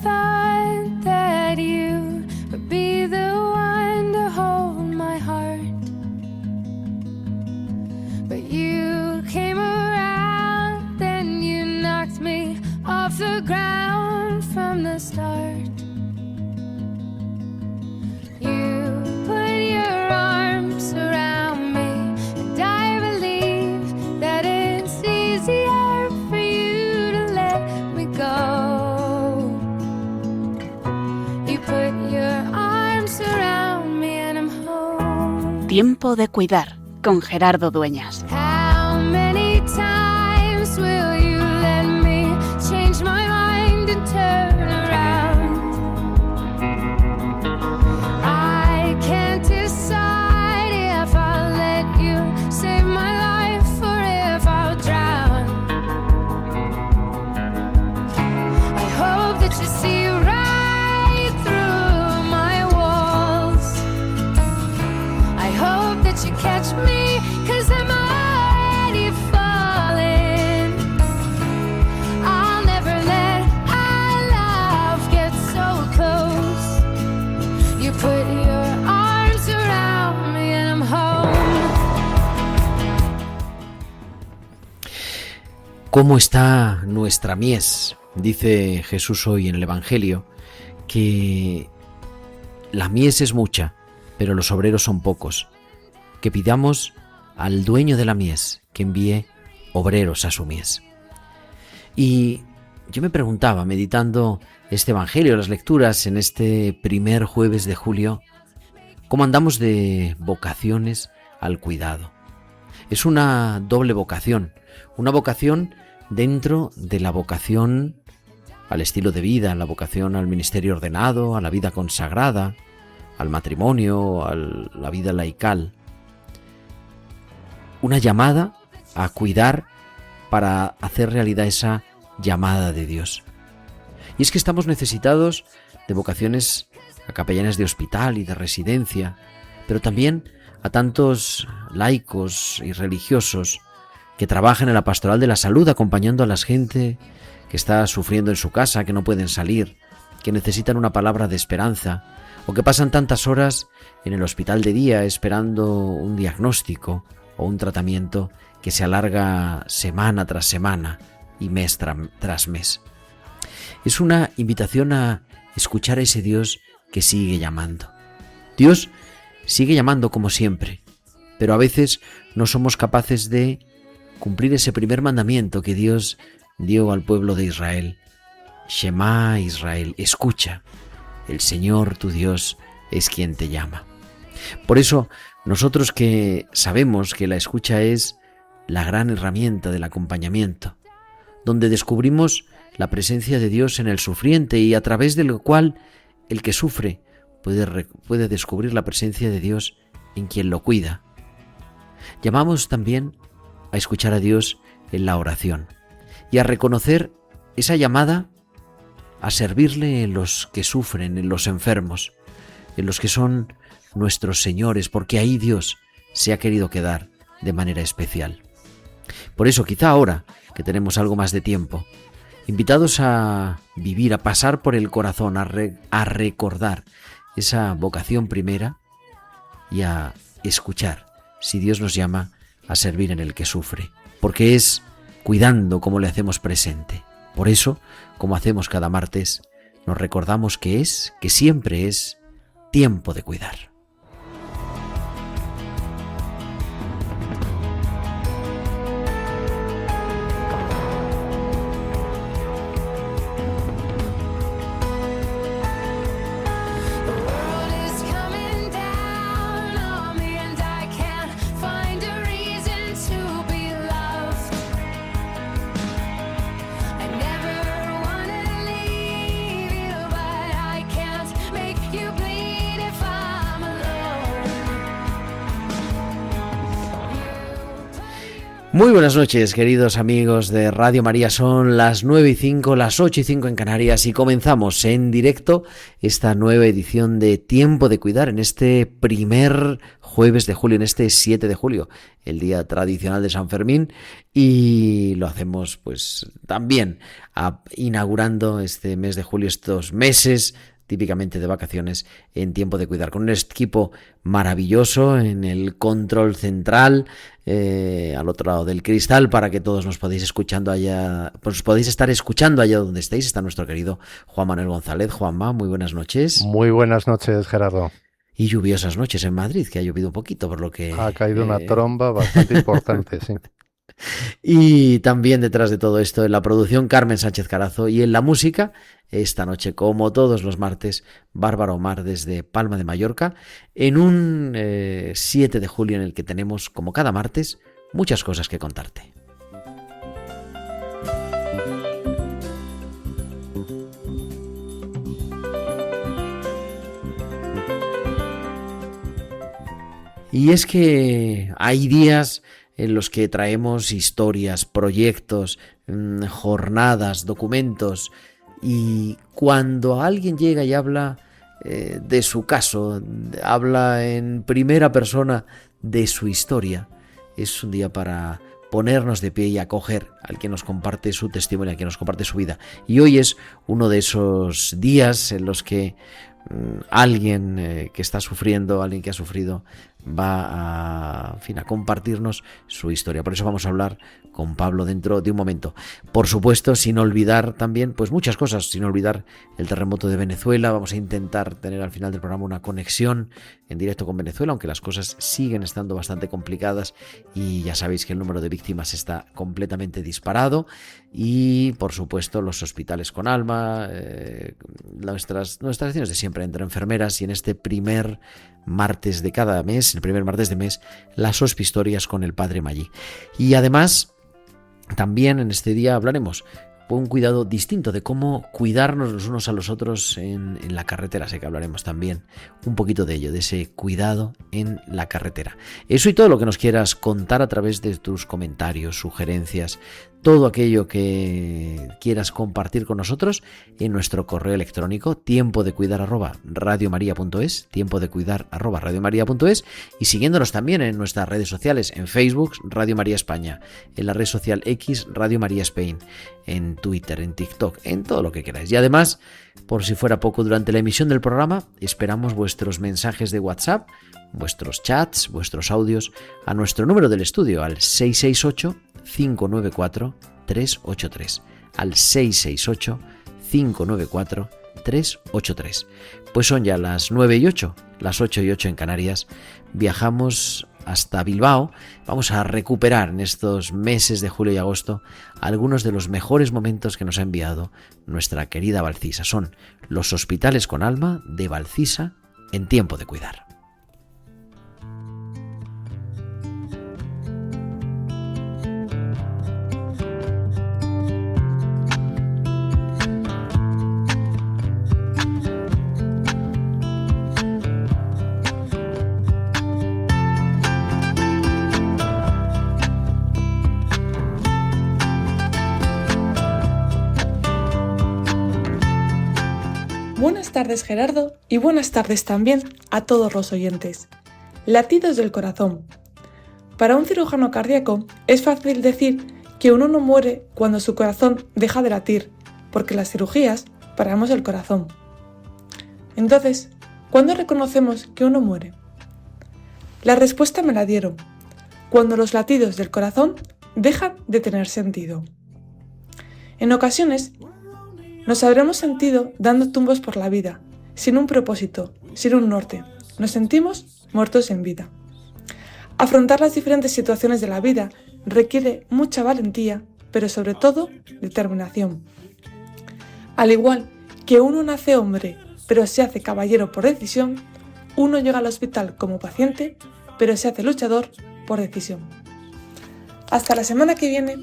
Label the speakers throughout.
Speaker 1: thought that you would be the one to hold my heart, but you came around and you knocked me off the ground from the start. You put your arms around me, and I believe that it's easier for you to let me go. You put your arms around me and I'm home.
Speaker 2: Tiempo de cuidar, con Gerardo Dueñas.
Speaker 1: How many times will you let me change my mind and turn around? I can't decide if I'll let you save my life or if I'll drown. I hope that you see right through my walls. I hope that you catch me, 'cause I'm already falling. I'll never let our love get so close. You put your arms around me and I'm home.
Speaker 3: ¿Cómo está nuestra mies? Dice Jesús hoy en el Evangelio que la mies es mucha, pero los obreros son pocos. Que pidamos al dueño de la mies que envíe obreros a su mies. Y yo me preguntaba, meditando este Evangelio, las lecturas en este primer jueves de julio, ¿cómo andamos de vocaciones al cuidado? Es una doble vocación, una vocación dentro de la vocación al estilo de vida, la vocación al ministerio ordenado, a la vida consagrada, al matrimonio, a la vida laical. Una llamada a cuidar para hacer realidad esa llamada de Dios. Y es que estamos necesitados de vocaciones a capellanes de hospital y de residencia, pero también a tantos laicos y religiosos que trabajan en la pastoral de la salud acompañando a la gente que está sufriendo en su casa, que no pueden salir, que necesitan una palabra de esperanza, o que pasan tantas horas en el hospital de día esperando un diagnóstico o un tratamiento que se alarga semana tras semana y mes tras mes. Es una invitación a escuchar a ese Dios que sigue llamando. Dios sigue llamando como siempre, pero a veces no somos capaces de cumplir ese primer mandamiento que Dios dio al pueblo de Israel. Shema Israel, escucha, el Señor tu Dios es quien te llama. Por eso, nosotros que sabemos que la escucha es la gran herramienta del acompañamiento, donde descubrimos la presencia de Dios en el sufriente y a través del cual el que sufre puede descubrir la presencia de Dios en quien lo cuida. Llamamos también a escuchar a Dios en la oración y a reconocer esa llamada a servirle en los que sufren, en los enfermos, en los que son nuestros señores, porque ahí Dios se ha querido quedar de manera especial. Por eso, quizá ahora que tenemos algo más de tiempo, invitados a vivir, a pasar por el corazón, a recordar esa vocación primera y a escuchar si Dios nos llama a servir en el que sufre, porque es cuidando como le hacemos presente. Por eso, como hacemos cada martes, nos recordamos que siempre es tiempo de cuidar.
Speaker 1: You bleed if I'm
Speaker 3: Muy buenas noches, queridos amigos de Radio María. Son las 9:05, las 8:05 en Canarias y comenzamos en directo esta nueva edición de Tiempo de Cuidar en este primer jueves de julio, en este 7 de julio, el día tradicional de San Fermín, y lo hacemos pues también inaugurando este mes de julio, estos meses típicamente de vacaciones en Tiempo de Cuidar, con un equipo maravilloso en el control central, al otro lado del cristal, para que todos nos podáis escuchando allá, pues podéis estar escuchando allá donde estéis. Está nuestro querido Juan Manuel González. Juanma, muy buenas noches.
Speaker 4: Muy buenas noches, Gerardo.
Speaker 3: Y lluviosas noches en Madrid, que ha llovido un poquito, por lo que...
Speaker 4: Ha caído una tromba bastante importante, sí.
Speaker 3: Y también detrás de todo esto, en la producción, Carmen Sánchez Carazo, y en la música, esta noche, como todos los martes, Bárbara Omar desde Palma de Mallorca, en un 7 de julio en el que tenemos, como cada martes, muchas cosas que contarte. Y es que hay días en los que traemos historias, proyectos, jornadas, documentos, y cuando alguien llega y habla de su caso, habla en primera persona de su historia, es un día para ponernos de pie y acoger al que nos comparte su testimonio, al que nos comparte su vida. Y hoy es uno de esos días en los que alguien que está sufriendo, alguien que ha sufrido, va a compartirnos su historia. Por eso vamos a hablar con Pablo dentro de un momento. Por supuesto, sin olvidar también, pues muchas cosas, sin olvidar el terremoto de Venezuela. Vamos a intentar tener al final del programa una conexión en directo con Venezuela, aunque las cosas siguen estando bastante complicadas y ya sabéis que el número de víctimas está completamente disparado. Y por supuesto los hospitales con alma, nuestras acciones de siempre entre enfermeras, y en este primer martes de cada mes, el primer martes de mes, las hosphistorias con el Padre Maggi. Y además también en este día hablaremos un cuidado distinto de cómo cuidarnos los unos a los otros en la carretera. Sé que hablaremos también un poquito de ello, de ese cuidado en la carretera. Eso y todo lo que nos quieras contar a través de tus comentarios, sugerencias, todo aquello que quieras compartir con nosotros en nuestro correo electrónico tiempodecuidar@radiomaria.es, tiempodecuidar@radiomaria.es, y siguiéndonos también en nuestras redes sociales, en Facebook, Radio María España, en la red social X, Radio María Spain, en Twitter, en TikTok, en todo lo que queráis. Y además, por si fuera poco, durante la emisión del programa esperamos vuestros mensajes de WhatsApp, vuestros chats, vuestros audios a nuestro número del estudio, al 668-594-383, al 668-594-383. Pues son ya las 9:08, las 8:08 en Canarias. Viajamos hasta Bilbao. Vamos a recuperar en estos meses de julio y agosto algunos de los mejores momentos que nos ha enviado nuestra querida Valcisa. Son los hospitales con alma de Valcisa en Tiempo de Cuidar.
Speaker 5: Buenas tardes, Gerardo, y buenas tardes también a todos los oyentes. Latidos del corazón. Para un cirujano cardíaco es fácil decir que uno no muere cuando su corazón deja de latir, porque las cirugías paramos el corazón. Entonces, ¿cuándo reconocemos que uno muere? La respuesta me la dieron: cuando los latidos del corazón dejan de tener sentido. En ocasiones, nos habremos sentido dando tumbos por la vida, sin un propósito, sin un norte. Nos sentimos muertos en vida. Afrontar las diferentes situaciones de la vida requiere mucha valentía, pero sobre todo determinación. Al igual que uno nace hombre, pero se hace caballero por decisión, uno llega al hospital como paciente, pero se hace luchador por decisión. Hasta la semana que viene.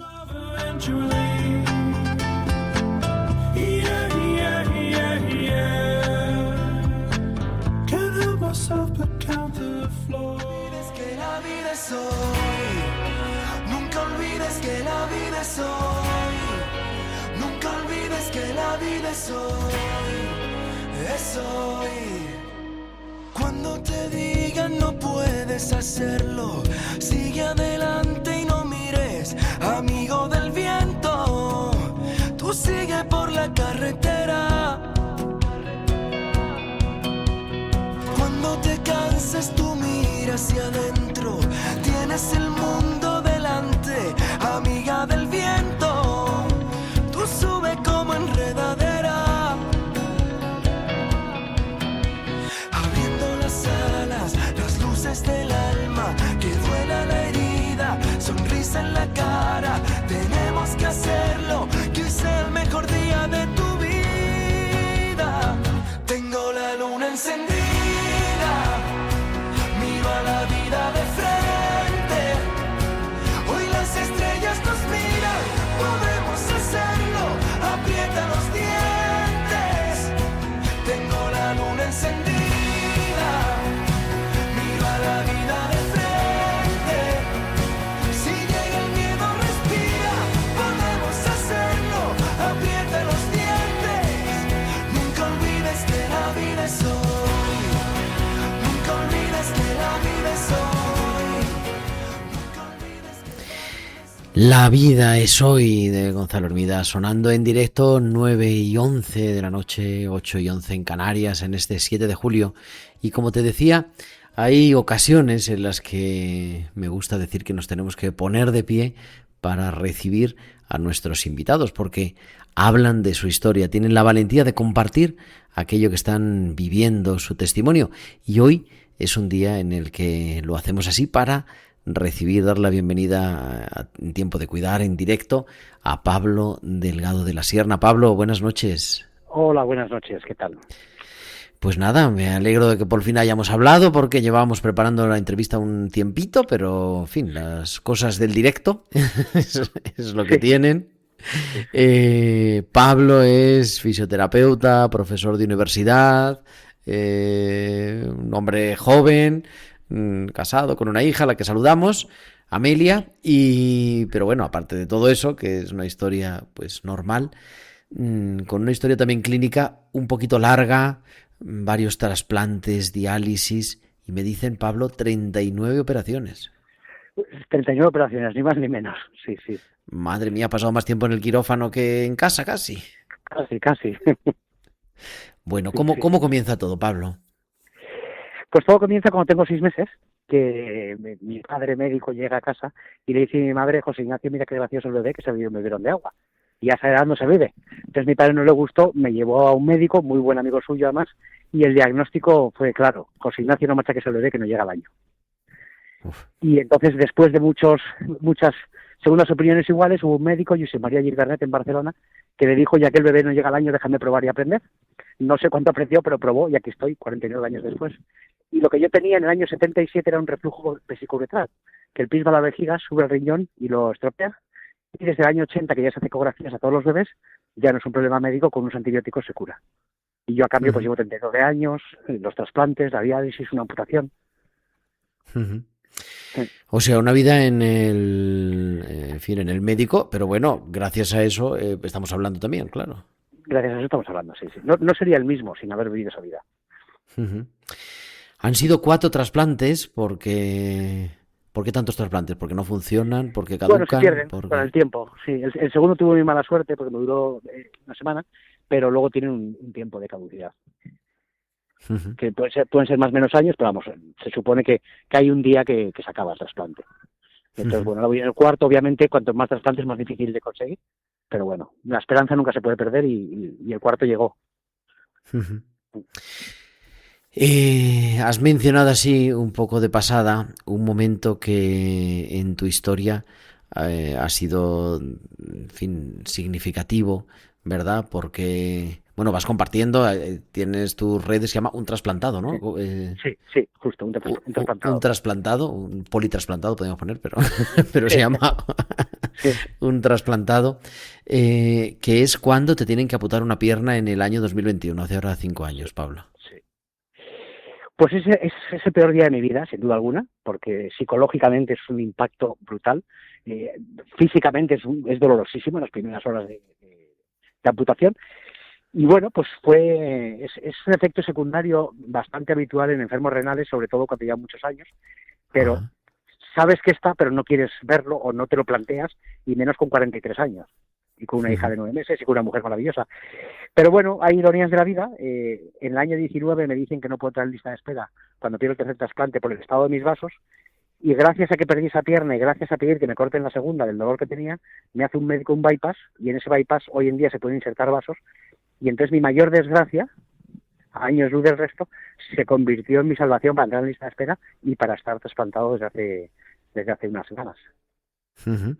Speaker 6: Es que la vida es hoy, nunca olvides. que la vida es hoy. Nunca olvides que la vida es hoy. Es hoy. Cuando te digan no puedes hacerlo, sigue adelante y no mires, amigo del viento. Tú sigue por la carretera. Cuando te canses tú mira hacia adentro, tienes el mundo delante, amiga del viento. Tú sube como enredadera, abriendo las alas, las luces del alma, que duela la herida, sonrisa en la cara. Tenemos que hacerlo, que hoy sea el mejor día de tu vida. Tengo la luna encendida, miro a la vida de frente. Hoy las estrellas nos miran, podemos hacerlo, aprieta los dientes. Tengo la luna encendida, miro a la vida de frente. Si llega el miedo respira, podemos hacerlo, aprieta los dientes. Nunca olvides que la vida es hoy. Nunca olvides que la vida es hoy. Nunca olvides que
Speaker 3: La vida es hoy, de Gonzalo Hermida, sonando en directo 9:11 de la noche, 8:11 en Canarias, en este 7 de julio. Y como te decía, hay ocasiones en las que me gusta decir que nos tenemos que poner de pie para recibir a nuestros invitados, porque hablan de su historia, tienen la valentía de compartir aquello que están viviendo, su testimonio. Y hoy es un día en el que lo hacemos así para recibir, dar la bienvenida en Tiempo de Cuidar en directo a Pablo Delgado de la Sierna. Pablo, buenas noches.
Speaker 7: Hola, buenas noches, ¿qué tal?
Speaker 3: Pues nada, me alegro de que por fin hayamos hablado, porque llevábamos preparando la entrevista un tiempito, pero en fin, las cosas del directo es lo que tienen. Pablo es fisioterapeuta, profesor de universidad, un hombre joven, casado con una hija a la que saludamos, Amelia, pero bueno, aparte de todo eso, que es una historia pues normal, con una historia también clínica un poquito larga, varios trasplantes, diálisis, y me dicen, Pablo, 39 operaciones.
Speaker 7: 39 operaciones, ni más ni menos, sí.
Speaker 3: Madre mía, ha pasado más tiempo en el quirófano que en casa, casi.
Speaker 7: Casi.
Speaker 3: Bueno, ¿cómo comienza todo, Pablo?
Speaker 7: Pues todo comienza cuando tengo 6 meses, que mi padre médico llega a casa y le dice a mi madre, José Ignacio, mira qué gracioso el bebé, que se bebió un biberón de agua. Y a esa edad no se bebe. Entonces mi padre no le gustó, me llevó a un médico, muy buen amigo suyo además, y el diagnóstico fue claro: José Ignacio, no machaques el bebé, que no llega al año. Uf. Y entonces, después de muchas segundas opiniones iguales, hubo un médico, Josep María Gilgarnet, en Barcelona, que le dijo, ya que el bebé no llega al año, déjame probar y aprender. No sé cuánto apreció, pero probó, y aquí estoy, 49 años después. Y lo que yo tenía en el año 77 era un reflujo vesicouretral, que el pisma de la vejiga sube al riñón y lo estropea. Y desde el año 80, que ya se hace ecografías a todos los bebés, ya no es un problema médico, con unos antibióticos se cura. Y yo a cambio pues llevo 39 años, los trasplantes, la diálisis, una amputación.
Speaker 3: O sea, una vida en el médico, pero bueno, gracias a eso estamos hablando también, claro.
Speaker 7: Gracias a eso estamos hablando, sí. No sería el mismo sin haber vivido esa vida.
Speaker 3: Han sido 4 trasplantes porque... ¿Por qué tantos trasplantes? ¿Porque no funcionan? ¿Porque caducan?
Speaker 7: Bueno, se pierden con el tiempo, sí. El segundo tuvo muy mala suerte porque me duró una semana, pero luego tienen un tiempo de caducidad. Que pueden ser más o menos años, pero vamos, se supone que hay un día que se acaba el trasplante. Entonces, bueno, el cuarto, obviamente, cuanto más trasplantes, más difícil de conseguir. Pero bueno, la esperanza nunca se puede perder y el cuarto llegó.
Speaker 3: Has mencionado así un poco de pasada un momento que en tu historia ha sido, en fin, significativo, ¿verdad? Porque, bueno, vas compartiendo, tienes tus redes, se llama Un Trasplantado, ¿no?
Speaker 7: Sí, justo, un trasplantado.
Speaker 3: Un trasplantado, un politrasplantado podemos poner, pero se llama Un Trasplantado, que es cuando te tienen que amputar una pierna en el año 2021, hace ahora 5 años, Pablo.
Speaker 7: Pues ese es el peor día de mi vida, sin duda alguna, porque psicológicamente es un impacto brutal. físicamente es dolorosísimo en las primeras horas de amputación. Y bueno, pues es un efecto secundario bastante habitual en enfermos renales, sobre todo cuando llevan muchos años, pero
Speaker 3: Ajá.
Speaker 7: sabes que está, pero no quieres verlo o no te lo planteas, y menos con 43 años, y con una hija de 9 meses y con una mujer maravillosa. Pero bueno, hay ironías de la vida. En el año 19 me dicen que no puedo entrar en lista de espera cuando quiero el tercer trasplante por el estado de mis vasos, y gracias a que perdí esa pierna y gracias a pedir que me corten la segunda del dolor que tenía, me hace un médico un bypass, y en ese bypass hoy en día se pueden insertar vasos, y entonces mi mayor desgracia, a años luz del resto, se convirtió en mi salvación para entrar en lista de espera y para estar trasplantado desde hace unas semanas.
Speaker 3: Ujú.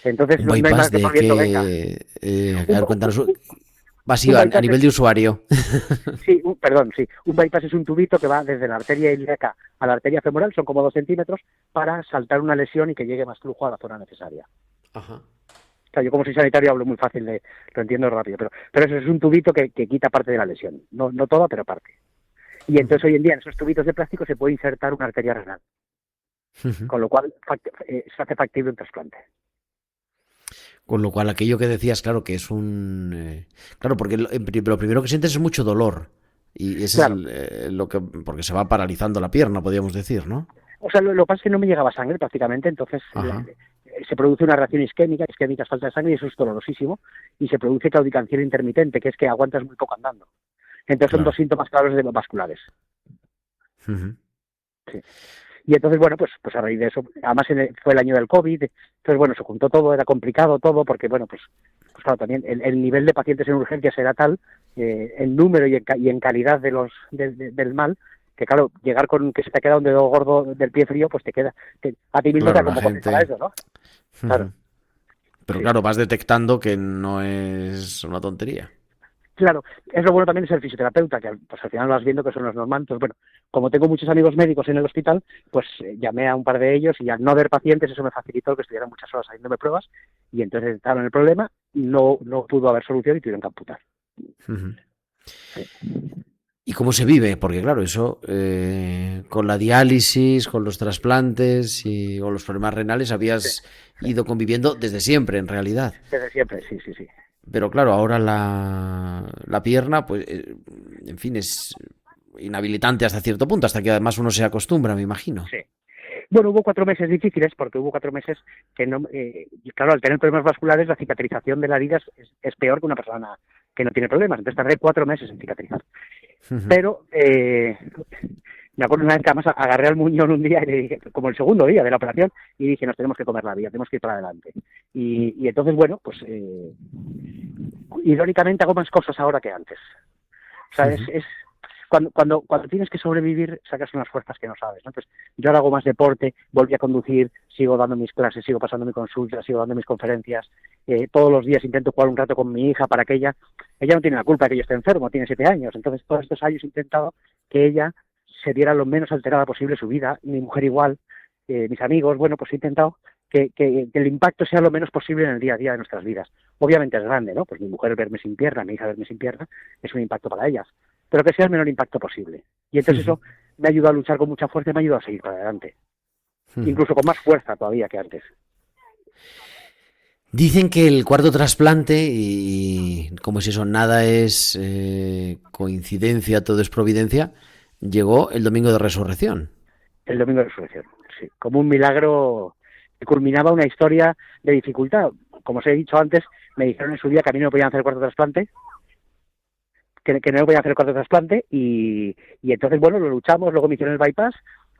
Speaker 7: Entonces
Speaker 3: Un
Speaker 7: no hay
Speaker 3: bypass
Speaker 7: más que
Speaker 3: de
Speaker 7: por viento venga.
Speaker 3: que... a ver, cuéntanos. Así,
Speaker 7: Un
Speaker 3: a
Speaker 7: bypass
Speaker 3: nivel de usuario.
Speaker 7: Sí, sí. Un bypass es un tubito que va desde la arteria ilíaca a la arteria femoral, son como 2 centímetros, para saltar una lesión y que llegue más flujo a la zona necesaria.
Speaker 3: Ajá.
Speaker 7: O sea, yo como soy sanitario hablo muy fácil, lo entiendo rápido, pero eso es un tubito que quita parte de la lesión, no toda, pero parte. Y entonces hoy en día en esos tubitos de plástico se puede insertar una arteria renal,
Speaker 3: Ujú.
Speaker 7: con lo cual se hace factible un trasplante.
Speaker 3: Con lo cual, aquello que decías, claro, que es claro, porque lo primero que sientes es mucho dolor. Y ese
Speaker 7: Claro.
Speaker 3: es lo que... Porque se va paralizando la pierna, podríamos decir, ¿no?
Speaker 7: O sea, lo que pasa es que no me llegaba sangre prácticamente, entonces
Speaker 3: Ajá.
Speaker 7: se produce una reacción isquémica es falta de sangre, y eso es dolorosísimo, y se produce claudicación intermitente, que es que aguantas muy poco andando. Entonces son
Speaker 3: Claro.
Speaker 7: 2 síntomas claros vasculares.
Speaker 3: Ujú.
Speaker 7: Y entonces, bueno, pues a raíz de eso, además fue el año del COVID, entonces, bueno, se juntó todo, era complicado todo, porque, bueno, pues claro, también el nivel de pacientes en urgencias era tal, el número y en calidad del mal, que claro, llegar con que se te queda un dedo gordo del pie frío, pues te queda, a ti mismo
Speaker 3: Claro,
Speaker 7: te
Speaker 3: la
Speaker 7: como
Speaker 3: gente...
Speaker 7: para eso, ¿no? Claro.
Speaker 3: Ujú. Pero
Speaker 7: Sí.
Speaker 3: claro, vas detectando que no es una tontería.
Speaker 7: Claro, es lo bueno también de ser fisioterapeuta, que pues al final vas viendo que son los normales. Pues bueno, como tengo muchos amigos médicos en el hospital, pues llamé a un par de ellos, y al no haber pacientes eso me facilitó que estuvieran muchas horas haciéndome pruebas, y entonces detectaron el problema, no pudo haber solución y tuvieron que amputar.
Speaker 3: Ujú. ¿Y cómo se vive? Porque claro, eso con la diálisis, con los trasplantes y con los problemas renales habías ido conviviendo desde siempre, en realidad.
Speaker 7: Desde siempre, sí.
Speaker 3: Pero claro, ahora la pierna, pues, en fin, es inhabilitante hasta cierto punto, hasta que además uno se acostumbra, me imagino.
Speaker 7: Sí. Bueno, hubo 4 meses difíciles, porque hubo 4 meses que no... y claro, al tener problemas vasculares, la cicatrización de la herida es peor que una persona que no tiene problemas. Entonces tardé 4 meses en cicatrizar.
Speaker 3: Ujú.
Speaker 7: Pero me acuerdo una vez que además agarré al muñón un día y le dije, como el segundo día de la operación, y dije, nos tenemos que comer la vida, tenemos que ir para adelante. Y entonces, bueno, pues irónicamente hago más cosas ahora que antes. O sea,
Speaker 3: Ujú.
Speaker 7: es cuando tienes que sobrevivir, sacas unas fuerzas que no sabes, ¿no? Pues yo ahora hago más deporte, volví a conducir, sigo dando mis clases, sigo pasando mi consulta, sigo dando mis conferencias, todos los días intento jugar un rato con mi hija para que ella no tiene la culpa de que yo esté enfermo, tiene 7 años, entonces todos estos años he intentado que ella se viera lo menos alterada posible su vida, mi mujer igual, mis amigos, bueno, pues he intentado que el impacto sea lo menos posible en el día a día de nuestras vidas. Obviamente es grande, ¿no? Pues mi mujer verme sin pierna, mi hija verme sin pierna, es un impacto para ellas, pero que sea el menor impacto posible. Y entonces eso me ha ayudado a luchar con mucha fuerza y me ha ayudado a seguir para adelante.
Speaker 3: Ujú.
Speaker 7: Incluso con más fuerza todavía que antes.
Speaker 3: Dicen que el cuarto trasplante, y como es eso, nada es coincidencia, todo es providencia, llegó el domingo de resurrección.
Speaker 7: El domingo de resurrección, sí. Como un milagro que culminaba una historia de dificultad. Como os he dicho antes, me dijeron en su día que a mí no me podían hacer el cuarto trasplante, que no me podían hacer el cuarto trasplante, y entonces, bueno, lo luchamos, luego me hicieron el bypass,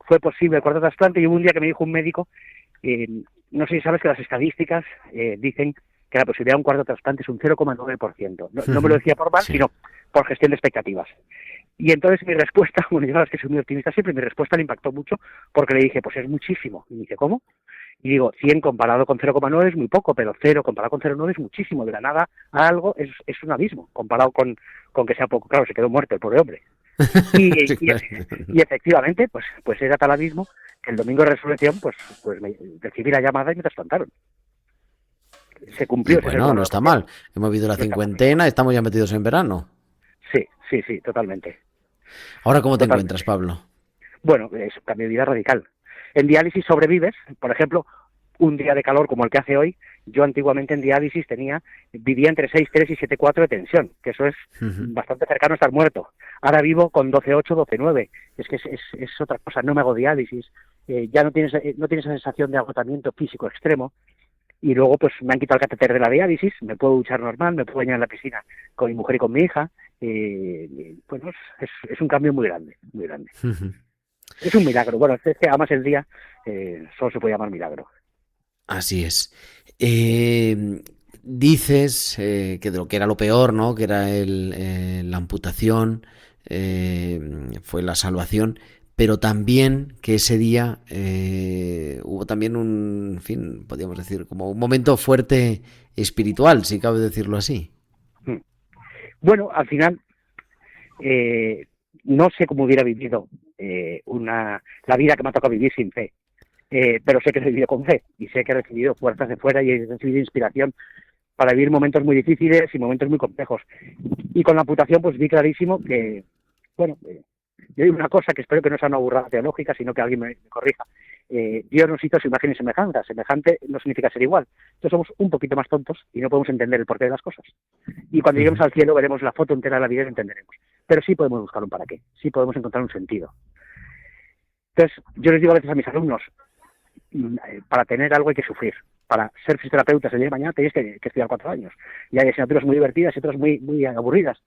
Speaker 7: fue posible el cuarto trasplante, y hubo un día que me dijo un médico, no sé si sabes que las estadísticas dicen que la posibilidad de un cuarto trasplante es un 0,9%. No me lo decía por mal,
Speaker 3: Sí.
Speaker 7: sino por gestión de expectativas. Y entonces mi respuesta, bueno, yo la verdad es que soy muy optimista siempre, mi respuesta le impactó mucho, porque le dije, pues es muchísimo. Y me dice, ¿cómo? Y digo, 100 comparado con 0,9 es muy poco, pero 0 comparado con 0,9 es muchísimo. De la nada a algo es un abismo, comparado con que sea poco. Claro, se quedó muerto el pobre hombre. Y efectivamente, pues era tal abismo que el domingo de resurrección, pues recibí la llamada y me trasplantaron. Se
Speaker 3: Y
Speaker 7: cumplió.
Speaker 3: bueno, no está mal. Hemos vivido la
Speaker 7: No está mal.
Speaker 3: cincuentena, estamos ya metidos en verano.
Speaker 7: Sí, totalmente.
Speaker 3: Ahora, ¿cómo te
Speaker 7: Totalmente.
Speaker 3: encuentras, Pablo?
Speaker 7: Bueno, es un cambio de vida radical. En diálisis sobrevives, por ejemplo, un día de calor como el que hace hoy, yo antiguamente en diálisis vivía entre 6,3 y 7,4 de tensión, que eso es bastante cercano a estar muerto. Ahora vivo con 12,8, 12,9. Es que es otra cosa, no me hago diálisis, ya no tienes esa sensación de agotamiento físico extremo. Y luego pues me han quitado el catéter de la diálisis, me puedo duchar normal, me puedo bañar en la piscina con mi mujer y con mi hija. Bueno, es un cambio muy grande, muy grande. Es un milagro. Bueno, es que además el día solo se puede llamar milagro.
Speaker 3: Así es. Dices que de lo que era lo peor, ¿no? Que era la amputación, fue la salvación, pero también que ese día hubo también en fin, podríamos decir, como un momento fuerte espiritual, si cabe decirlo así.
Speaker 7: Bueno, al final no sé cómo hubiera vivido la vida que me ha tocado vivir sin fe. Pero sé que he vivido con fe y sé que he recibido fuerzas de fuera y he recibido inspiración para vivir momentos muy difíciles y momentos muy complejos. Y con la amputación pues vi clarísimo que, bueno, yo digo una cosa que espero que no sea una burrada teológica, sino que alguien me corrija. Dios nos hizo su imagen y semejanza. Semejante no significa ser igual. Entonces somos un poquito más tontos y no podemos entender el porqué de las cosas. Y cuando lleguemos al cielo veremos la foto entera de la vida y lo entenderemos. Pero sí podemos buscar un para qué, sí podemos encontrar un sentido. Entonces yo les digo a veces a mis alumnos, para tener algo hay que sufrir. Para ser fisioterapeuta el día de mañana tenéis que estudiar 4 años. Y hay asignaturas muy divertidas y otras muy, muy aburridas.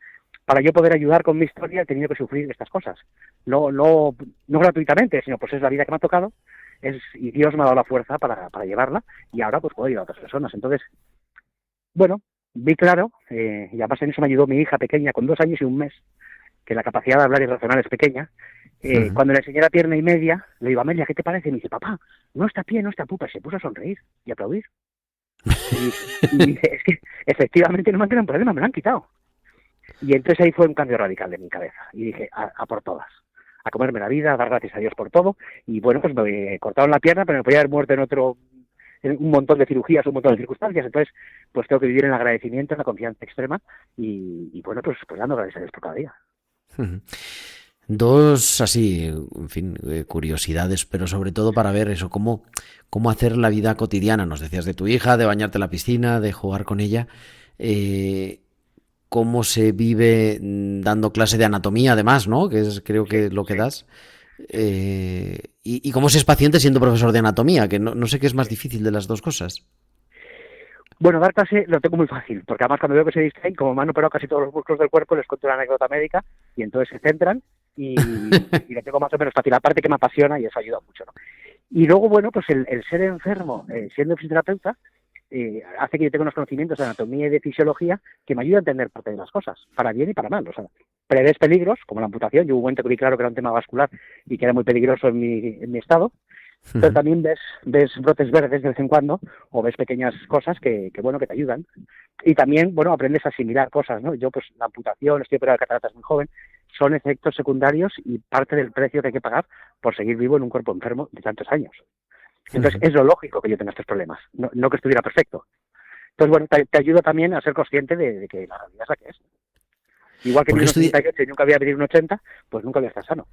Speaker 7: Para yo poder ayudar con mi historia he tenido que sufrir estas cosas. No gratuitamente, sino pues es la vida que me ha tocado y Dios me ha dado la fuerza para llevarla y ahora pues puedo ayudar a otras personas. Entonces, bueno, vi claro, y además en eso me ayudó mi hija pequeña con 2 años y 1 mes, que la capacidad de hablar y razonar es pequeña. Cuando le enseñé la pierna y media, le digo, Amelia, ¿qué te parece? Y me dice, papá, no está pie, no está pupa. Y se puso a sonreír y a aplaudir. Y es que efectivamente no me han quedado un problema, me lo han quitado. Y entonces ahí fue un cambio radical de mi cabeza. Y dije, a por todas. A comerme la vida, a dar gracias a Dios por todo. Y bueno, pues me cortaron la pierna, pero me podía haber muerto en un montón de cirugías, un montón de circunstancias. Entonces, pues tengo que vivir en el agradecimiento, en la confianza extrema. Y bueno, pues dando gracias a Dios por cada día.
Speaker 3: 2, así, en fin, curiosidades, pero sobre todo para ver eso, cómo hacer la vida cotidiana. Nos decías de tu hija, de bañarte en la piscina, de jugar con ella. Cómo se vive dando clase de anatomía, además, ¿no? Que es, creo que es lo que das. Y cómo se es paciente siendo profesor de anatomía, que no sé qué es más difícil de las dos cosas.
Speaker 7: Bueno, dar clase lo tengo muy fácil, porque además cuando veo que se distraen, como me han operado casi todos los músculos del cuerpo, les cuento una anécdota médica y entonces se centran y lo tengo más o menos fácil. Aparte que me apasiona y eso ayuda mucho, ¿no? Y luego, bueno, pues el ser enfermo, siendo fisioterapeuta, hace que yo tenga unos conocimientos de anatomía y de fisiología que me ayudan a entender parte de las cosas, para bien y para mal. O sea, prevés peligros, como la amputación. Yo hubo un momento que vi claro que era un tema vascular y que era muy peligroso en mi estado. Pero también ves brotes verdes de vez en cuando o ves pequeñas cosas que bueno, que te ayudan. Y también, bueno, aprendes a asimilar cosas, ¿no? Yo, pues, la amputación, estoy operado de cataratas muy joven, son efectos secundarios y parte del precio que hay que pagar por seguir vivo en un cuerpo enfermo de tantos años. Entonces, es lo lógico que yo tenga estos problemas, no que estuviera perfecto. Entonces, bueno, te ayuda también a ser consciente de que la realidad es la que es. Igual que en 1988 y nunca voy a pedir un 80, pues nunca voy a estar sano.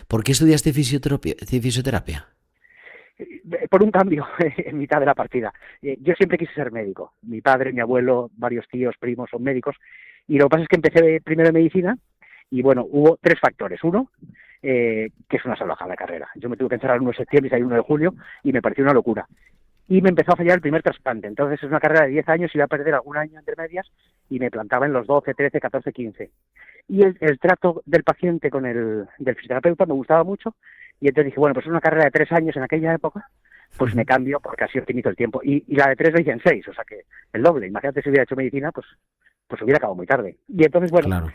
Speaker 3: ¿Por qué estudiaste fisioterapia?
Speaker 7: Por un cambio en mitad de la partida. Yo siempre quise ser médico. Mi padre, mi abuelo, varios tíos, primos son médicos. Y lo que pasa es que empecé primero en medicina y, bueno, hubo 3 factores. Uno, que es una salvajada de carrera. Yo me tuve que encerrar el 1 de septiembre y salir el 1 de julio y me pareció una locura. Y me empezó a fallar el primer trasplante. Entonces es una carrera de 10 años y iba a perder algún año entre medias y me plantaba en los 12, 13, 14, 15. Y el trato del paciente con del fisioterapeuta me gustaba mucho. Y entonces dije, bueno, pues es una carrera de 3 años en aquella época, pues me cambio porque así optimizo el tiempo. Y la de 3 la hice en 6, o sea que el doble. Imagínate si hubiera hecho medicina, pues hubiera acabado muy tarde. Y entonces, bueno,
Speaker 3: claro,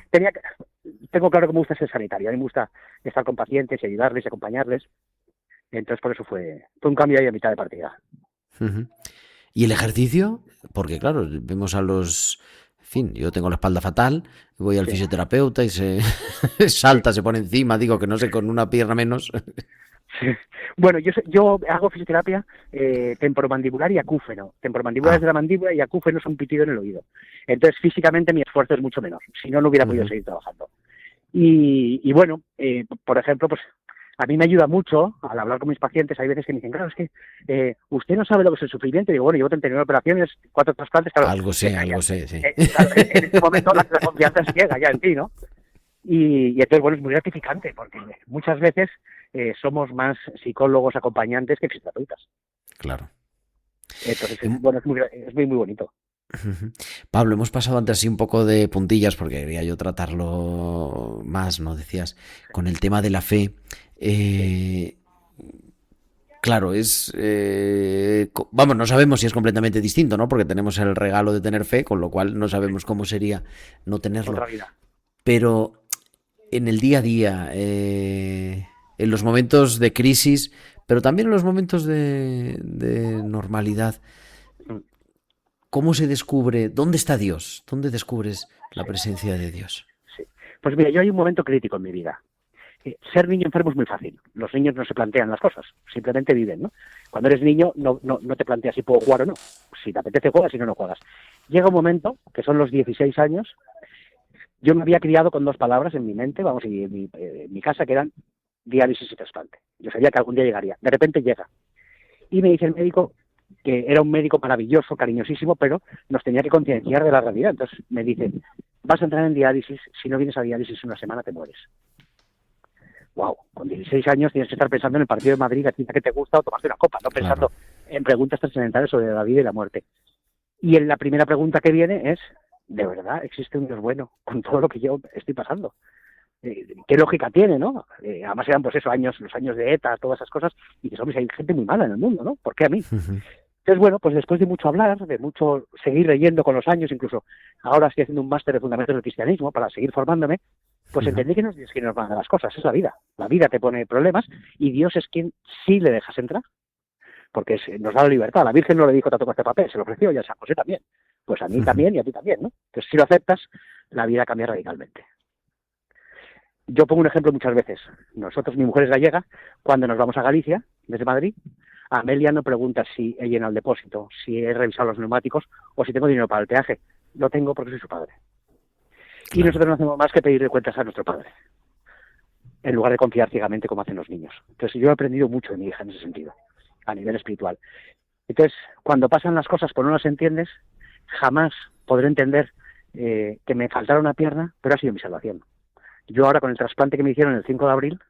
Speaker 7: tengo claro que me gusta ser sanitario. A mí me gusta estar con pacientes y ayudarles y acompañarles. Entonces por eso fue un cambio ahí a mitad de partida.
Speaker 3: ¿Y el ejercicio? Porque claro, vemos a los... En fin, yo tengo la espalda fatal, voy al fisioterapeuta y se salta, se pone encima, digo que no sé, con una pierna menos.
Speaker 7: Sí. Bueno, yo hago fisioterapia temporomandibular y acúfeno. Temporomandibular es de la mandíbula y acúfeno es un pitido en el oído. Entonces, físicamente mi esfuerzo es mucho menor. Si no, no hubiera podido seguir trabajando. Y bueno, por ejemplo, pues a mí me ayuda mucho al hablar con mis pacientes. Hay veces que me dicen, claro, es que usted no sabe lo que es el sufrimiento. Y digo, bueno, llevo 39 operaciones, 4 trasplantes. Claro,
Speaker 3: Algo sé, sí.
Speaker 7: Claro, en este momento la confianza se llega ya en ti, ¿no? Y entonces, bueno, es muy gratificante porque muchas veces somos más psicólogos acompañantes que fisioterapeutas.
Speaker 3: Claro.
Speaker 7: Entonces, bueno, es muy bonito.
Speaker 3: Pablo, hemos pasado antes así un poco de puntillas porque quería yo tratarlo más, ¿no? Decías, con el tema de la fe. Claro, vamos, no sabemos si es completamente distinto, ¿no? Porque tenemos el regalo de tener fe, con lo cual no sabemos cómo sería no tenerlo.
Speaker 7: Otra vida.
Speaker 3: Pero en el día a día, en los momentos de crisis, pero también en los momentos de normalidad, ¿cómo se descubre? ¿Dónde está Dios? ¿Dónde descubres la presencia de Dios?
Speaker 7: Sí. Pues mira, yo hay un momento crítico en mi vida. Ser niño enfermo es muy fácil. Los niños no se plantean las cosas, simplemente viven, ¿no? Cuando eres niño no te planteas si puedo jugar o no. Si te apetece juegas, si no, no juegas. Llega un momento, que son los 16 años, yo me había criado con 2 palabras en mi mente, vamos, y en mi casa, que eran diálisis y trasplante. Yo sabía que algún día llegaría. De repente llega. Y me dice el médico, que era un médico maravilloso, cariñosísimo, pero nos tenía que concienciar de la realidad. Entonces me dice, vas a entrar en diálisis, si no vienes a diálisis una semana te mueres. Wow, con 16 años tienes que estar pensando en el partido de Madrid, a ti que te gusta, o tomarte una copa, no pensando en preguntas trascendentales sobre la vida y la muerte. Y en la primera pregunta que viene es, ¿de verdad existe un Dios bueno con todo lo que yo estoy pasando? ¿Qué lógica tiene, no? Además eran, pues eso, los años de ETA, todas esas cosas, y dices, hombre, hay gente muy mala en el mundo, ¿no? ¿Por qué a mí? Entonces, bueno, pues después de mucho hablar, de mucho seguir leyendo con los años, incluso ahora estoy haciendo un máster de fundamentos del cristianismo para seguir formándome, pues entendí que no es Dios quien nos manda las cosas, es la vida. La vida te pone problemas y Dios es quien sí le dejas entrar, porque nos da la libertad. La Virgen no le dijo, te toca este papel, se lo ofreció, y a San José también. Pues a mí también y a ti también, ¿no? Entonces, si lo aceptas, la vida cambia radicalmente. Yo pongo un ejemplo muchas veces. Nosotros, mi mujer es gallega, cuando nos vamos a Galicia, desde Madrid, Amelia no pregunta si he llenado el depósito, si he revisado los neumáticos o si tengo dinero para el peaje. Lo tengo porque soy su padre. Y nosotros no hacemos más que pedirle cuentas a nuestro padre, en lugar de confiar ciegamente como hacen los niños. Entonces yo he aprendido mucho de mi hija en ese sentido, a nivel espiritual. Entonces, cuando pasan las cosas por no las entiendes, jamás podré entender que me faltara una pierna, pero ha sido mi salvación. Yo ahora, con el trasplante que me hicieron el 5 de abril,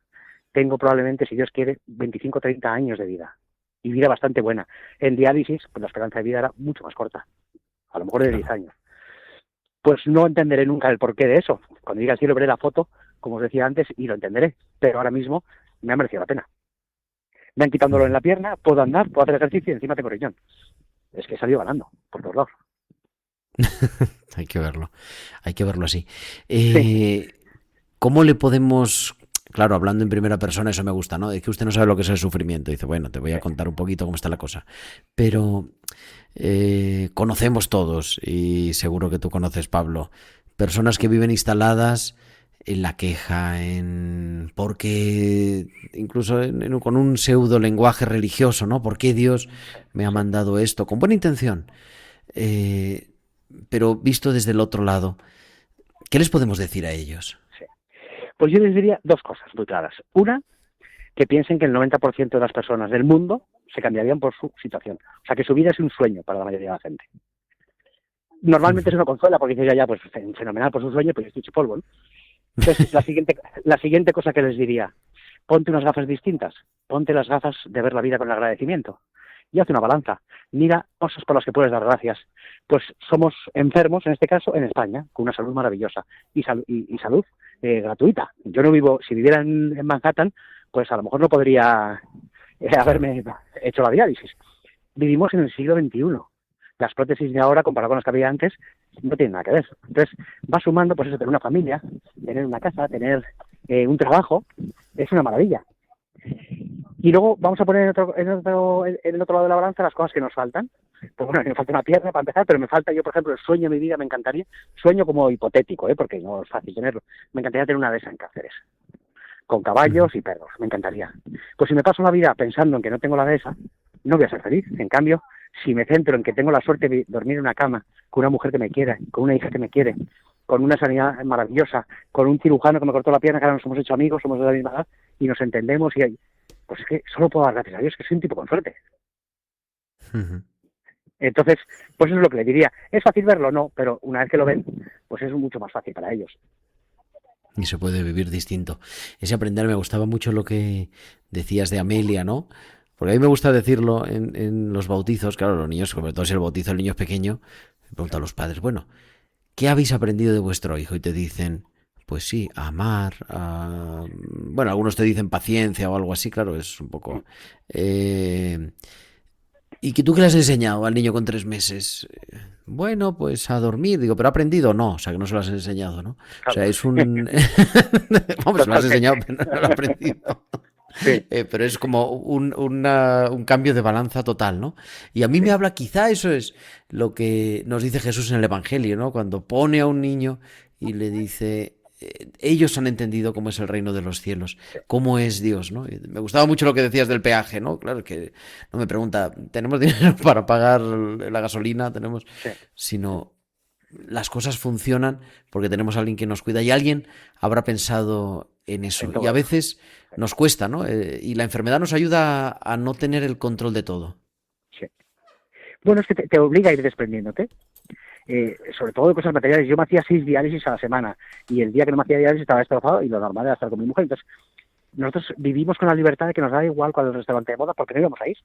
Speaker 7: tengo probablemente, si Dios quiere, 25 o 30 años de vida. Y vida bastante buena. En diálisis, pues la esperanza de vida era mucho más corta. A lo mejor de 10 años. Pues no entenderé nunca el porqué de eso. Cuando llegue al cielo veré la foto, como os decía antes, y lo entenderé. Pero ahora mismo me ha merecido la pena. Me han quitado dolor en la pierna, puedo andar, puedo hacer ejercicio y encima tengo riñón. Es que he salido ganando, por todos lados.
Speaker 3: Hay que verlo así. Sí. ¿Cómo le podemos, claro, hablando en primera persona, eso me gusta, ¿no? Es que usted no sabe lo que es el sufrimiento. Dice, bueno, te voy a contar un poquito cómo está la cosa. Pero conocemos todos, y seguro que tú conoces, Pablo, personas que viven instaladas en la queja, porque incluso con un pseudo lenguaje religioso, ¿no? ¿Por qué Dios me ha mandado esto? Con buena intención, pero visto desde el otro lado, ¿qué les podemos decir a ellos?
Speaker 7: Pues yo les diría 2 cosas muy claras. Una, que piensen que el 90% de las personas del mundo se cambiarían por su situación. O sea, que su vida es un sueño para la mayoría de la gente. Normalmente eso no consuela porque dice, ya, pues fenomenal por su sueño, pues yo estoy hecho polvo, ¿no? Entonces, la siguiente cosa que les diría, ponte unas gafas distintas. Ponte las gafas de ver la vida con agradecimiento. Y haz una balanza. Mira cosas por las que puedes dar gracias. Pues somos enfermos, en este caso, en España, con una salud maravillosa y salud gratuita. Yo no vivo, si viviera en Manhattan, pues a lo mejor no podría haberme hecho la diálisis. Vivimos en el siglo XXI. Las prótesis de ahora, comparado con las que había antes, no tienen nada que ver. Entonces, va sumando, pues eso, tener una familia, tener una casa, tener un trabajo, es una maravilla. Y luego vamos a poner en el otro lado de la balanza las cosas que nos faltan. Pues bueno, me falta una pierna para empezar, pero me falta, yo por ejemplo, el sueño de mi vida me encantaría, sueño como hipotético, porque no es fácil tenerlo, me encantaría tener una dehesa en Cáceres, con caballos y perros, me encantaría. Pues si me paso la vida pensando en que no tengo la dehesa, no voy a ser feliz. En cambio, si me centro en que tengo la suerte de dormir en una cama con una mujer que me quiere, con una hija que me quiere, con una sanidad maravillosa, con un cirujano que me cortó la pierna, que ahora nos hemos hecho amigos, somos de la misma edad, y nos entendemos pues es que solo puedo dar gracias a Dios, que soy un tipo con suerte.
Speaker 3: Ujú.
Speaker 7: Entonces, pues eso es lo que le diría. ¿Es fácil verlo? No, pero una vez que lo ven, pues es mucho más fácil para ellos.
Speaker 3: Y se puede vivir distinto. Ese aprender, me gustaba mucho lo que decías de Amelia, ¿no? Porque a mí me gusta decirlo en los bautizos, claro, los niños, sobre todo si el bautizo del niño es pequeño, me preguntan a los padres, bueno, ¿qué habéis aprendido de vuestro hijo? Y te dicen, pues sí, a amar, bueno, algunos te dicen paciencia o algo así, claro, es un poco... ¿Y que tú qué le has enseñado al niño con 3 meses? Bueno, pues a dormir. Digo, ¿pero ha aprendido? No, o sea, que no se lo has enseñado, ¿no? O sea, es un... Vamos, se lo has enseñado, pero no lo ha aprendido.
Speaker 7: Sí.
Speaker 3: Pero es como un cambio de balanza total, ¿no? Y a mí me habla, quizá eso es lo que nos dice Jesús en el Evangelio, ¿no? Cuando pone a un niño y le dice, ellos han entendido cómo es el reino de los cielos, cómo es Dios, ¿no? Y me gustaba mucho lo que decías del peaje, ¿no? Claro, que no me pregunta, ¿tenemos dinero para pagar la gasolina? Tenemos,
Speaker 7: Sí.
Speaker 3: sino las cosas funcionan porque tenemos a alguien que nos cuida y alguien habrá pensado en eso.
Speaker 7: En todo.
Speaker 3: Y a veces nos cuesta, ¿no? Y la enfermedad nos ayuda a no tener el control de todo.
Speaker 7: Sí. Bueno, es que te obliga a ir desprendiéndote. Sobre todo de cosas materiales. Yo me hacía 6 diálisis a la semana y el día que no me hacía diálisis estaba destrozado y lo normal era estar con mi mujer. Entonces, nosotros vivimos con la libertad de que nos da igual cuál es el restaurante de moda porque no íbamos a ir.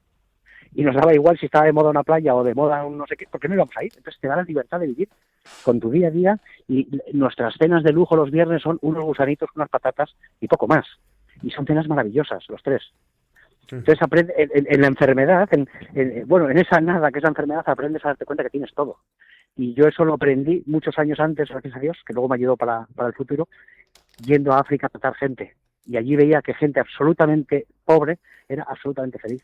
Speaker 7: Y nos daba igual si estaba de moda una playa o de moda un no sé qué, porque no íbamos a ir. Entonces te da la libertad de vivir con tu día a día y nuestras cenas de lujo los viernes son unos gusanitos, unas patatas y poco más. Y son cenas maravillosas, los 3. Entonces aprende, en la enfermedad, en esa nada que es la enfermedad, aprendes a darte cuenta que tienes todo. Y yo eso lo aprendí muchos años antes, gracias a Dios, que luego me ayudó para el futuro, yendo a África a tratar gente. Y allí veía que gente absolutamente pobre era absolutamente feliz.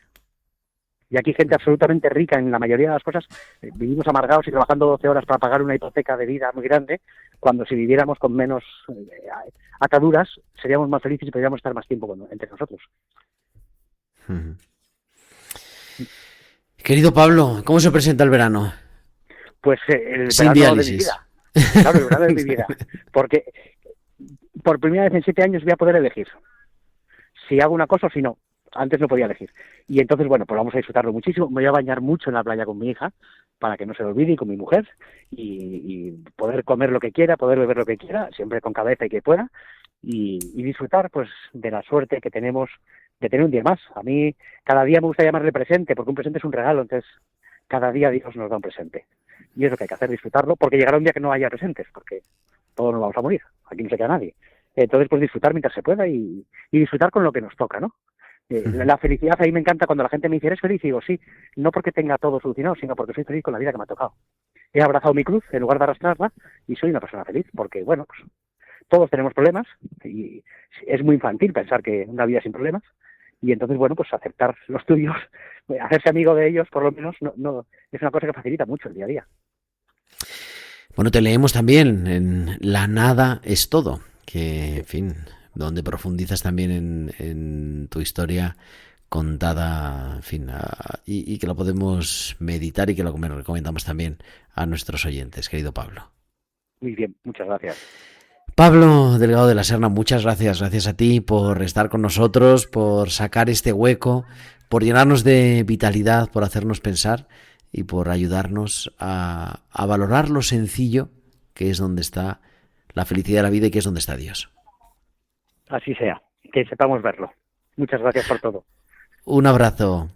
Speaker 7: Y aquí gente absolutamente rica en la mayoría de las cosas, vivimos amargados y trabajando 12 horas para pagar una hipoteca de vida muy grande, cuando si viviéramos con menos ataduras, seríamos más felices y podríamos estar más tiempo entre nosotros.
Speaker 3: Ujú. Querido Pablo, ¿cómo se presenta el verano?
Speaker 7: Pues el
Speaker 3: Sin
Speaker 7: verano de mi
Speaker 3: diálisis.
Speaker 7: vida. Claro, el verano de mi vida. Porque por primera vez en 7 años voy a poder elegir si hago una cosa o si no. Antes no podía elegir. Y entonces, bueno, pues vamos a disfrutarlo muchísimo. Me voy a bañar mucho en la playa con mi hija para que no se lo olvide y con mi mujer y poder comer lo que quiera, poder beber lo que quiera, siempre con cabeza y que pueda y disfrutar pues de la suerte que tenemos de tener un día más. A mí cada día me gusta llamarle presente porque un presente es un regalo, entonces cada día Dios nos da un presente. Y es lo que hay que hacer, disfrutarlo, porque llegará un día que no haya presentes, porque todos nos vamos a morir, aquí no se queda nadie. Entonces, pues disfrutar mientras se pueda y disfrutar con lo que nos toca, ¿no? La felicidad, a mí me encanta cuando la gente me dice, ¿eres feliz? Y digo, sí, no porque tenga todo solucionado, sino porque soy feliz con la vida que me ha tocado. He abrazado mi cruz en lugar de arrastrarla y soy una persona feliz, porque, bueno, pues todos tenemos problemas y es muy infantil pensar que una vida sin problemas y entonces, bueno, pues aceptar los tuyos, hacerse amigo de ellos, por lo menos, no es una cosa que facilita mucho el día a día.
Speaker 3: Bueno, te leemos también en La nada es todo, que, en fin, donde profundizas también en tu historia contada, en fin, y que lo podemos meditar y que lo recomendamos también a nuestros oyentes, querido Pablo.
Speaker 7: Muy bien, muchas gracias.
Speaker 3: Pablo Delgado de la Serna, muchas gracias. Gracias a ti por estar con nosotros, por sacar este hueco, por llenarnos de vitalidad, por hacernos pensar y por ayudarnos a valorar lo sencillo, que es donde está la felicidad de la vida y que es donde está Dios.
Speaker 7: Así sea, que sepamos verlo. Muchas gracias por todo.
Speaker 3: Un abrazo.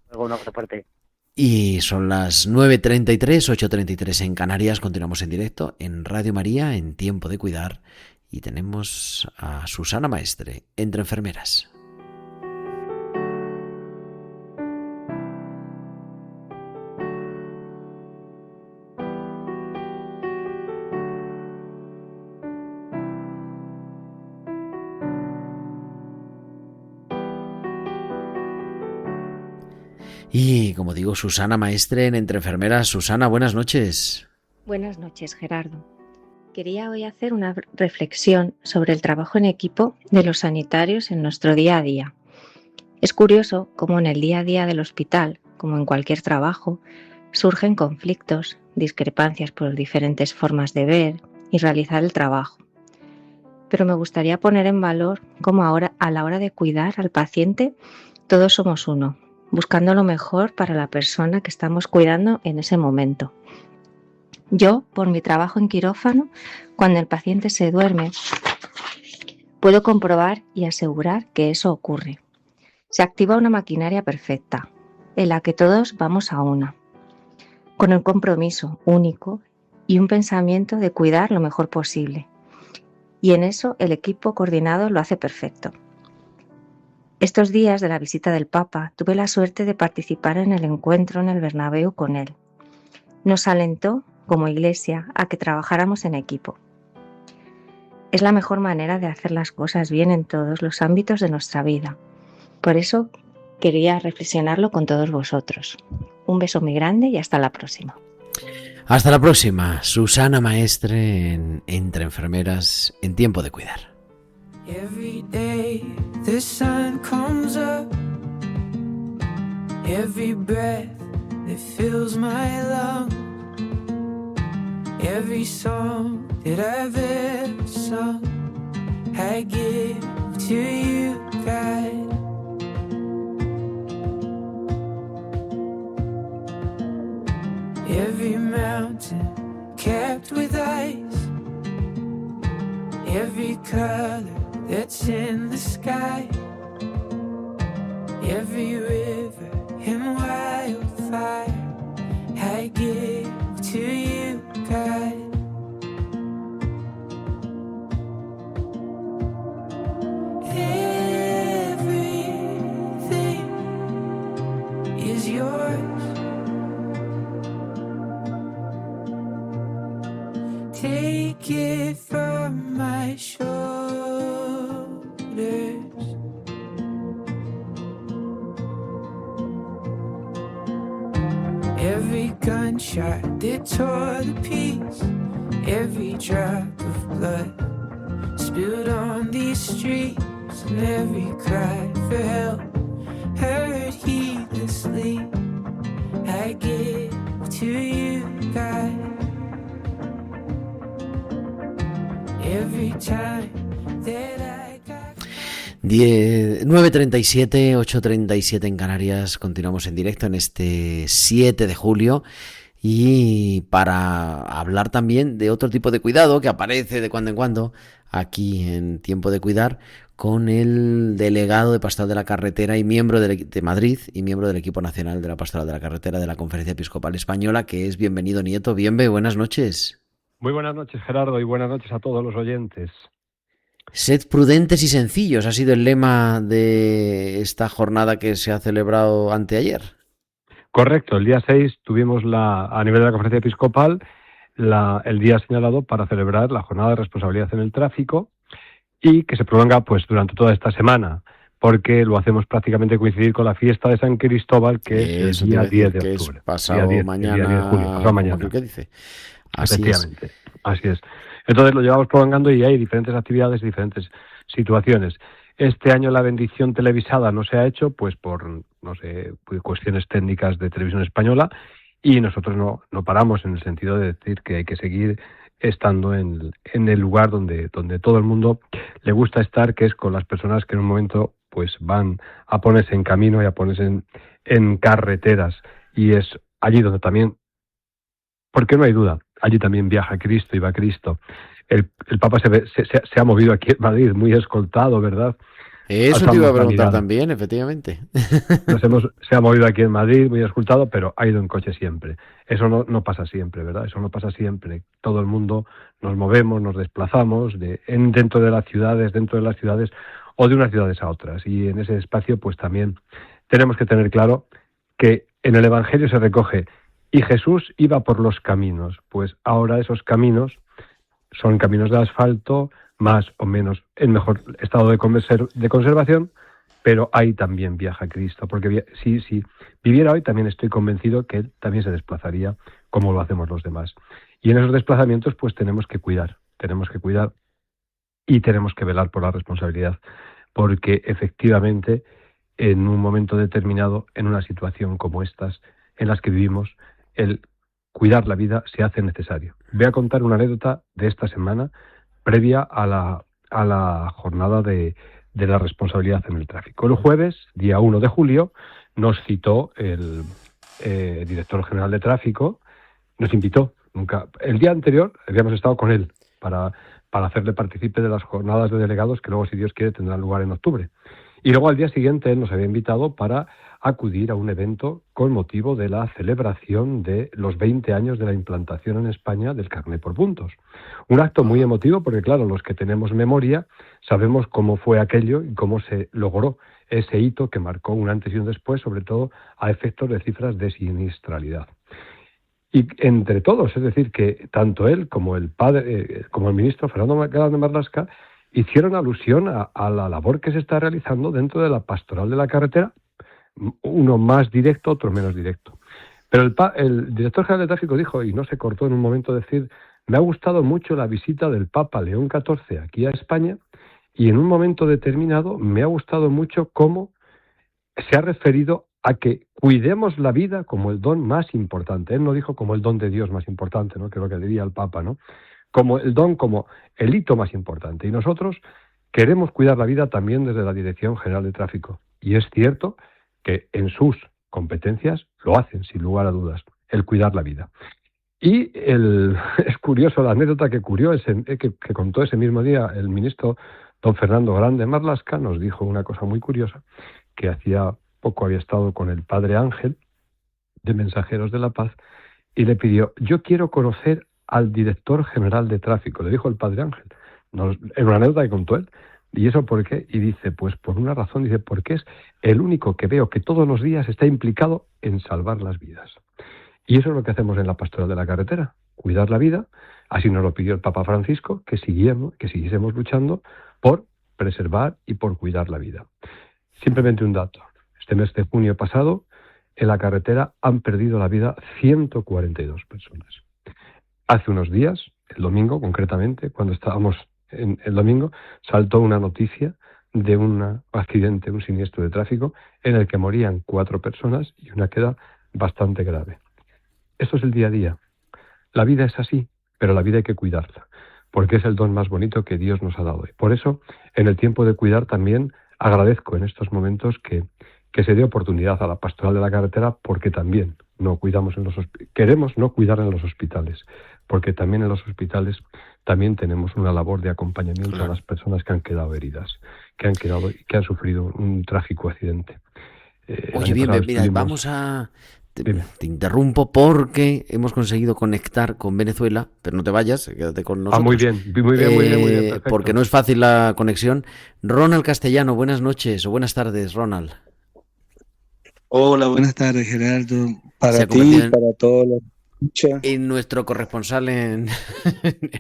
Speaker 7: Luego un abrazo fuerte.
Speaker 3: Y son las 9:33, 8:33 en Canarias. Continuamos en directo en Radio María, en Tiempo de Cuidar. Y tenemos a Susana Maestre, Entre Enfermeras. Y como digo, Susana Maestre en Entre Enfermeras. Susana, buenas noches.
Speaker 8: Buenas noches, Gerardo. Quería hoy hacer una reflexión sobre el trabajo en equipo de los sanitarios en nuestro día a día. Es curioso cómo en el día a día del hospital, como en cualquier trabajo, surgen conflictos, discrepancias por diferentes formas de ver y realizar el trabajo. pero me gustaría poner en valor cómo ahora, a la hora de cuidar al paciente, todos somos uno, buscando lo mejor para la persona que estamos cuidando en ese momento. Yo, por mi trabajo en quirófano, cuando el paciente se duerme, puedo comprobar y asegurar que eso ocurre. Se activa una maquinaria perfecta, en la que todos vamos a una, con un compromiso único y un pensamiento de cuidar lo mejor posible. Y en eso el equipo coordinado lo hace perfecto. Estos días de la visita del Papa tuve la suerte de participar en el encuentro en el Bernabéu con él. Nos alentó, como iglesia, a que trabajáramos en equipo. Es la mejor manera de hacer las cosas bien en todos los ámbitos de nuestra vida. Por eso quería reflexionarlo con todos vosotros. Un beso muy grande y hasta la próxima.
Speaker 3: Hasta la próxima, Susana Maestre en Entre Enfermeras en Tiempo de Cuidar.
Speaker 6: Every day the sun comes up. Every breath that fills my lungs. Every song that I've ever sung, I give to you, God. Every mountain capped with ice, every color that's in the sky, every river and wildfire, I give to you, God. Everything is yours. Take it from my shoulders. Every gunshot that tore to pieces, every drop of blood spilled on these streets, and every cry for help heard heedlessly, I give to you, God. Every time that I got
Speaker 3: 9:37, 8:37 en Canarias. Continuamos en directo en este 7 de julio y para hablar también de otro tipo de cuidado que aparece de cuando en cuando aquí en Tiempo de Cuidar con el delegado de Pastoral de la Carretera y miembro de Madrid y miembro del equipo nacional de la Pastoral de la Carretera de la Conferencia Episcopal Española, que es Bienvenido Nieto. Buenas noches.
Speaker 4: Muy buenas noches, Gerardo, y buenas noches a todos los oyentes.
Speaker 3: Sed prudentes y sencillos ha sido el lema de esta jornada que se ha celebrado anteayer.
Speaker 4: Correcto, el día 6 tuvimos a nivel de la Conferencia Episcopal el día señalado para celebrar la jornada de responsabilidad en el tráfico y que se prolonga pues durante toda esta semana, porque lo hacemos prácticamente coincidir con la fiesta de San Cristóbal, que es el día 10 de octubre.
Speaker 3: Es pasado mañana,
Speaker 4: el 10 de julio, pasado mañana.
Speaker 3: ¿Qué dice? Así
Speaker 4: Efectivamente, así es. Entonces lo llevamos prolongando y hay diferentes actividades, diferentes situaciones. Este año la bendición televisada no se ha hecho, pues por, no sé, cuestiones técnicas de Televisión Española, y nosotros no paramos en el sentido de decir que hay que seguir estando en el lugar donde todo el mundo le gusta estar, que es con las personas que en un momento pues van a ponerse en camino y a ponerse en carreteras, y es allí donde también, porque no hay duda, allí también viaja Cristo y va Cristo. El Papa se ha movido aquí en Madrid, muy escoltado, ¿verdad?
Speaker 3: Eso te iba a preguntar también, efectivamente.
Speaker 4: Se ha movido aquí en Madrid, muy escoltado, pero ha ido en coche siempre. Eso no pasa siempre, ¿verdad? Eso no pasa siempre. Todo el mundo nos movemos, nos desplazamos dentro de las ciudades o de unas ciudades a otras. Y en ese espacio, pues también tenemos que tener claro que en el Evangelio se recoge: y Jesús iba por los caminos. Pues ahora esos caminos son caminos de asfalto, más o menos en mejor estado de conservación, pero ahí también viaja Cristo, porque si viviera hoy también estoy convencido que Él también se desplazaría como lo hacemos los demás. Y en esos desplazamientos pues tenemos que cuidar y tenemos que velar por la responsabilidad, porque efectivamente en un momento determinado, en una situación como estas en las que vivimos, el cuidar la vida se hace necesario. Voy a contar una anécdota de esta semana previa a a la jornada de la responsabilidad en el tráfico. El jueves, día 1 de julio, nos citó el director general de tráfico, nos invitó. El día anterior habíamos estado con él para hacerle partícipe de las jornadas de delegados que luego, si Dios quiere, tendrán lugar en octubre. Y luego al día siguiente él nos había invitado para acudir a un evento con motivo de la celebración de los 20 años de la implantación en España del carné por puntos. Un acto muy emotivo porque, claro, los que tenemos memoria sabemos cómo fue aquello y cómo se logró ese hito que marcó un antes y un después, sobre todo a efectos de cifras de siniestralidad. Y entre todos, es decir, que tanto él como el ministro Fernando Galán de Marlaska hicieron alusión a la labor que se está realizando dentro de la pastoral de la carretera, uno más directo, otro menos directo. Pero el director general de tráfico dijo, y no se cortó en un momento, decir: me ha gustado mucho la visita del Papa León XIV aquí a España, y en un momento determinado me ha gustado mucho cómo se ha referido a que cuidemos la vida como el don más importante. Él no dijo como el don de Dios más importante, ¿no?, que es lo que diría el Papa, ¿no? Como el don, como el hito más importante. Y nosotros queremos cuidar la vida también desde la Dirección General de Tráfico. Y es cierto que en sus competencias lo hacen, sin lugar a dudas, el cuidar la vida. Y es curioso la anécdota que contó ese mismo día el ministro don Fernando Galán de Marlaska. Nos dijo una cosa muy curiosa, que hacía poco había estado con el padre Ángel de Mensajeros de la Paz y le pidió: yo quiero conocer al director general de tráfico. Le dijo el padre Ángel. Es una anécdota que contó él. ¿Y eso por qué? Y dice, pues por una razón, dice, porque es el único que veo que todos los días está implicado en salvar las vidas. Y eso es lo que hacemos en la pastoral de la carretera, cuidar la vida. Así nos lo pidió el Papa Francisco, que siguiésemos luchando por preservar y por cuidar la vida. Simplemente un dato. Este mes de junio pasado, en la carretera han perdido la vida 142 personas. Hace unos días, el domingo concretamente, cuando estábamos el domingo, saltó una noticia de un accidente, un siniestro de tráfico, en el que morían 4 personas y una queda bastante grave. Esto es el día a día. La vida es así, pero la vida hay que cuidarla, porque es el don más bonito que Dios nos ha dado. Y por eso, en el tiempo de cuidar también agradezco en estos momentos que se dé oportunidad a la pastoral de la carretera, porque también queremos no cuidar en los hospitales, porque también en los hospitales también tenemos una labor de acompañamiento, claro, a las personas que han quedado heridas, que han sufrido un trágico accidente.
Speaker 3: Oye, bien, mira, vamos a... Te interrumpo porque hemos conseguido conectar con Venezuela, pero no te vayas, quédate con nosotros.
Speaker 4: Muy bien, perfecto.
Speaker 3: Porque no es fácil la conexión. Ronald Castellano, buenas noches o buenas tardes, Ronald.
Speaker 9: Hola, buenas tardes, Gerardo. Para ti y para todos los
Speaker 3: en nuestro corresponsal en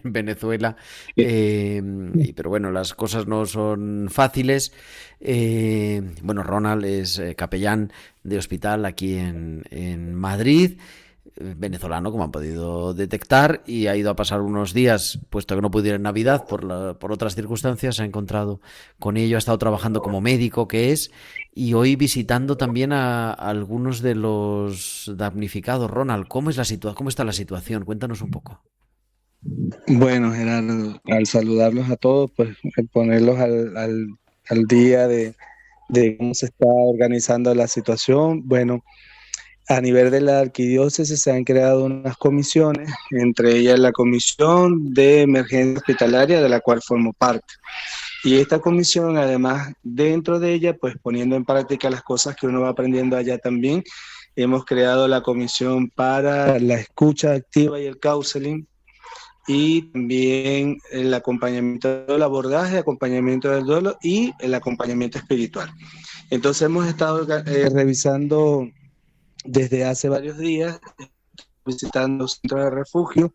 Speaker 3: Venezuela, pero bueno, las cosas no son fáciles. Bueno, Ronald es capellán de hospital aquí en Madrid, venezolano, como han podido detectar, y ha ido a pasar unos días, puesto que no pudo ir en Navidad por otras circunstancias, se ha encontrado con ello, ha estado trabajando como médico que es, y hoy visitando también a algunos de los damnificados. Ronald, ¿cómo está la situación? Cuéntanos un poco.
Speaker 9: Bueno, Gerardo, al saludarlos a todos, pues ponerlos al día de cómo se está organizando la situación. Bueno, a nivel de la arquidiócesis se han creado unas comisiones, entre ellas la Comisión de Emergencia Hospitalaria, de la cual formo parte. Y esta comisión, además, dentro de ella, pues poniendo en práctica las cosas que uno va aprendiendo allá también, hemos creado la Comisión para la Escucha Activa y el Counseling, y también el acompañamiento del abordaje, acompañamiento del duelo y el acompañamiento espiritual. Entonces hemos estado revisando desde hace varios días, visitando centros de refugio,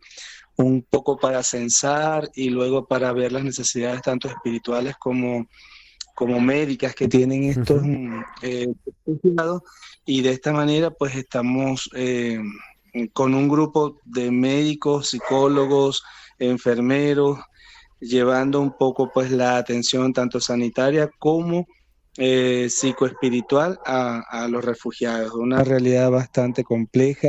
Speaker 9: un poco para censar y luego para ver las necesidades tanto espirituales como médicas que tienen estos refugiados, y de esta manera pues estamos con un grupo de médicos, psicólogos, enfermeros, llevando un poco pues la atención tanto sanitaria como psicoespiritual a los refugiados. Una realidad bastante compleja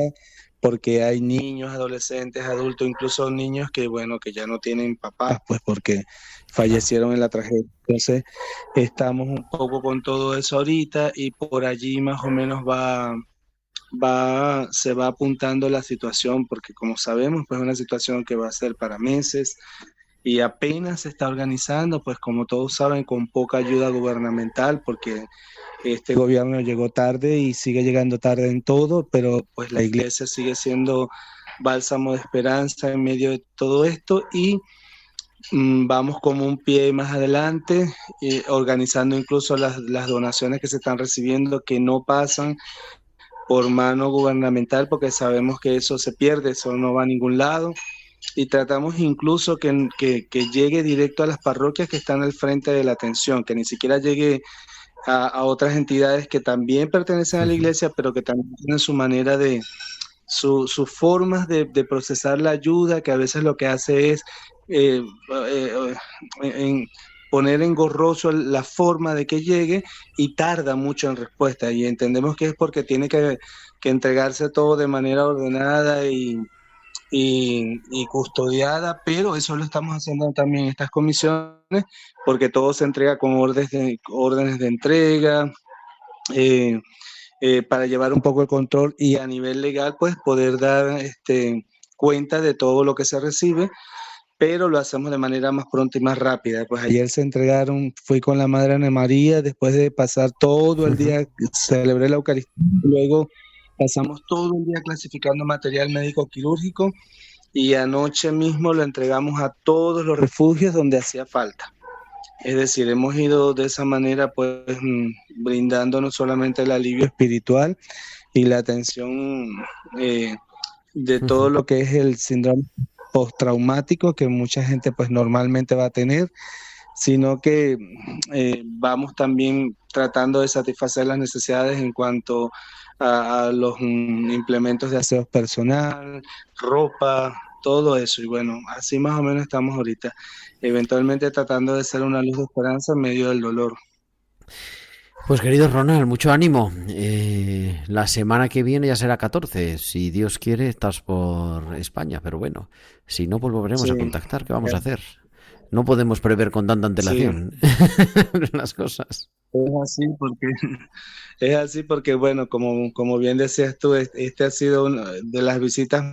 Speaker 9: porque hay niños, adolescentes, adultos, incluso niños que, bueno, que ya no tienen papás, pues porque fallecieron en la tragedia. Entonces, estamos un poco con todo eso ahorita y por allí más o menos se va apuntando la situación, porque como sabemos, pues es una situación que va a ser para meses y apenas se está organizando, pues como todos saben, con poca ayuda gubernamental, porque este gobierno llegó tarde y sigue llegando tarde en todo, pero pues la iglesia sigue siendo bálsamo de esperanza en medio de todo esto y vamos como un pie más adelante, organizando incluso las donaciones que se están recibiendo que no pasan por mano gubernamental, porque sabemos que eso se pierde, eso no va a ningún lado. Y tratamos incluso que llegue directo a las parroquias que están al frente de la atención, que ni siquiera llegue a otras entidades que también pertenecen a la iglesia, pero que también tienen su manera sus formas de procesar la ayuda, que a veces lo que hace es poner engorroso la forma de que llegue y tarda mucho en respuesta. Y entendemos que es porque tiene que entregarse todo de manera ordenada y custodiada, pero eso lo estamos haciendo también en estas comisiones, porque todo se entrega con órdenes de entrega, para llevar un poco el control y a nivel legal, pues poder dar cuenta de todo lo que se recibe, pero lo hacemos de manera más pronta y más rápida. Pues ayer se entregaron, fui con la Madre Ana María, después de pasar todo el día, celebré la Eucaristía, luego pasamos todo el día clasificando material médico quirúrgico y anoche mismo lo entregamos a todos los refugios donde hacía falta. Es decir, hemos ido de esa manera pues brindando no solamente el alivio espiritual y la atención de todo lo que es el síndrome postraumático que mucha gente pues normalmente va a tener, sino que vamos también tratando de satisfacer las necesidades en cuanto a los implementos de aseo personal, ropa, todo eso. Y bueno, así más o menos estamos ahorita, eventualmente tratando de ser una luz de esperanza en medio del dolor.
Speaker 3: Pues querido Ronald, mucho ánimo. La semana que viene ya será 14. Si Dios quiere, estás por España. Pero bueno, si no, pues volveremos a contactar. ¿Qué vamos a hacer? No podemos prever con tanta antelación las cosas.
Speaker 9: Es así porque bueno, como bien decías tú, este ha sido una de las visitas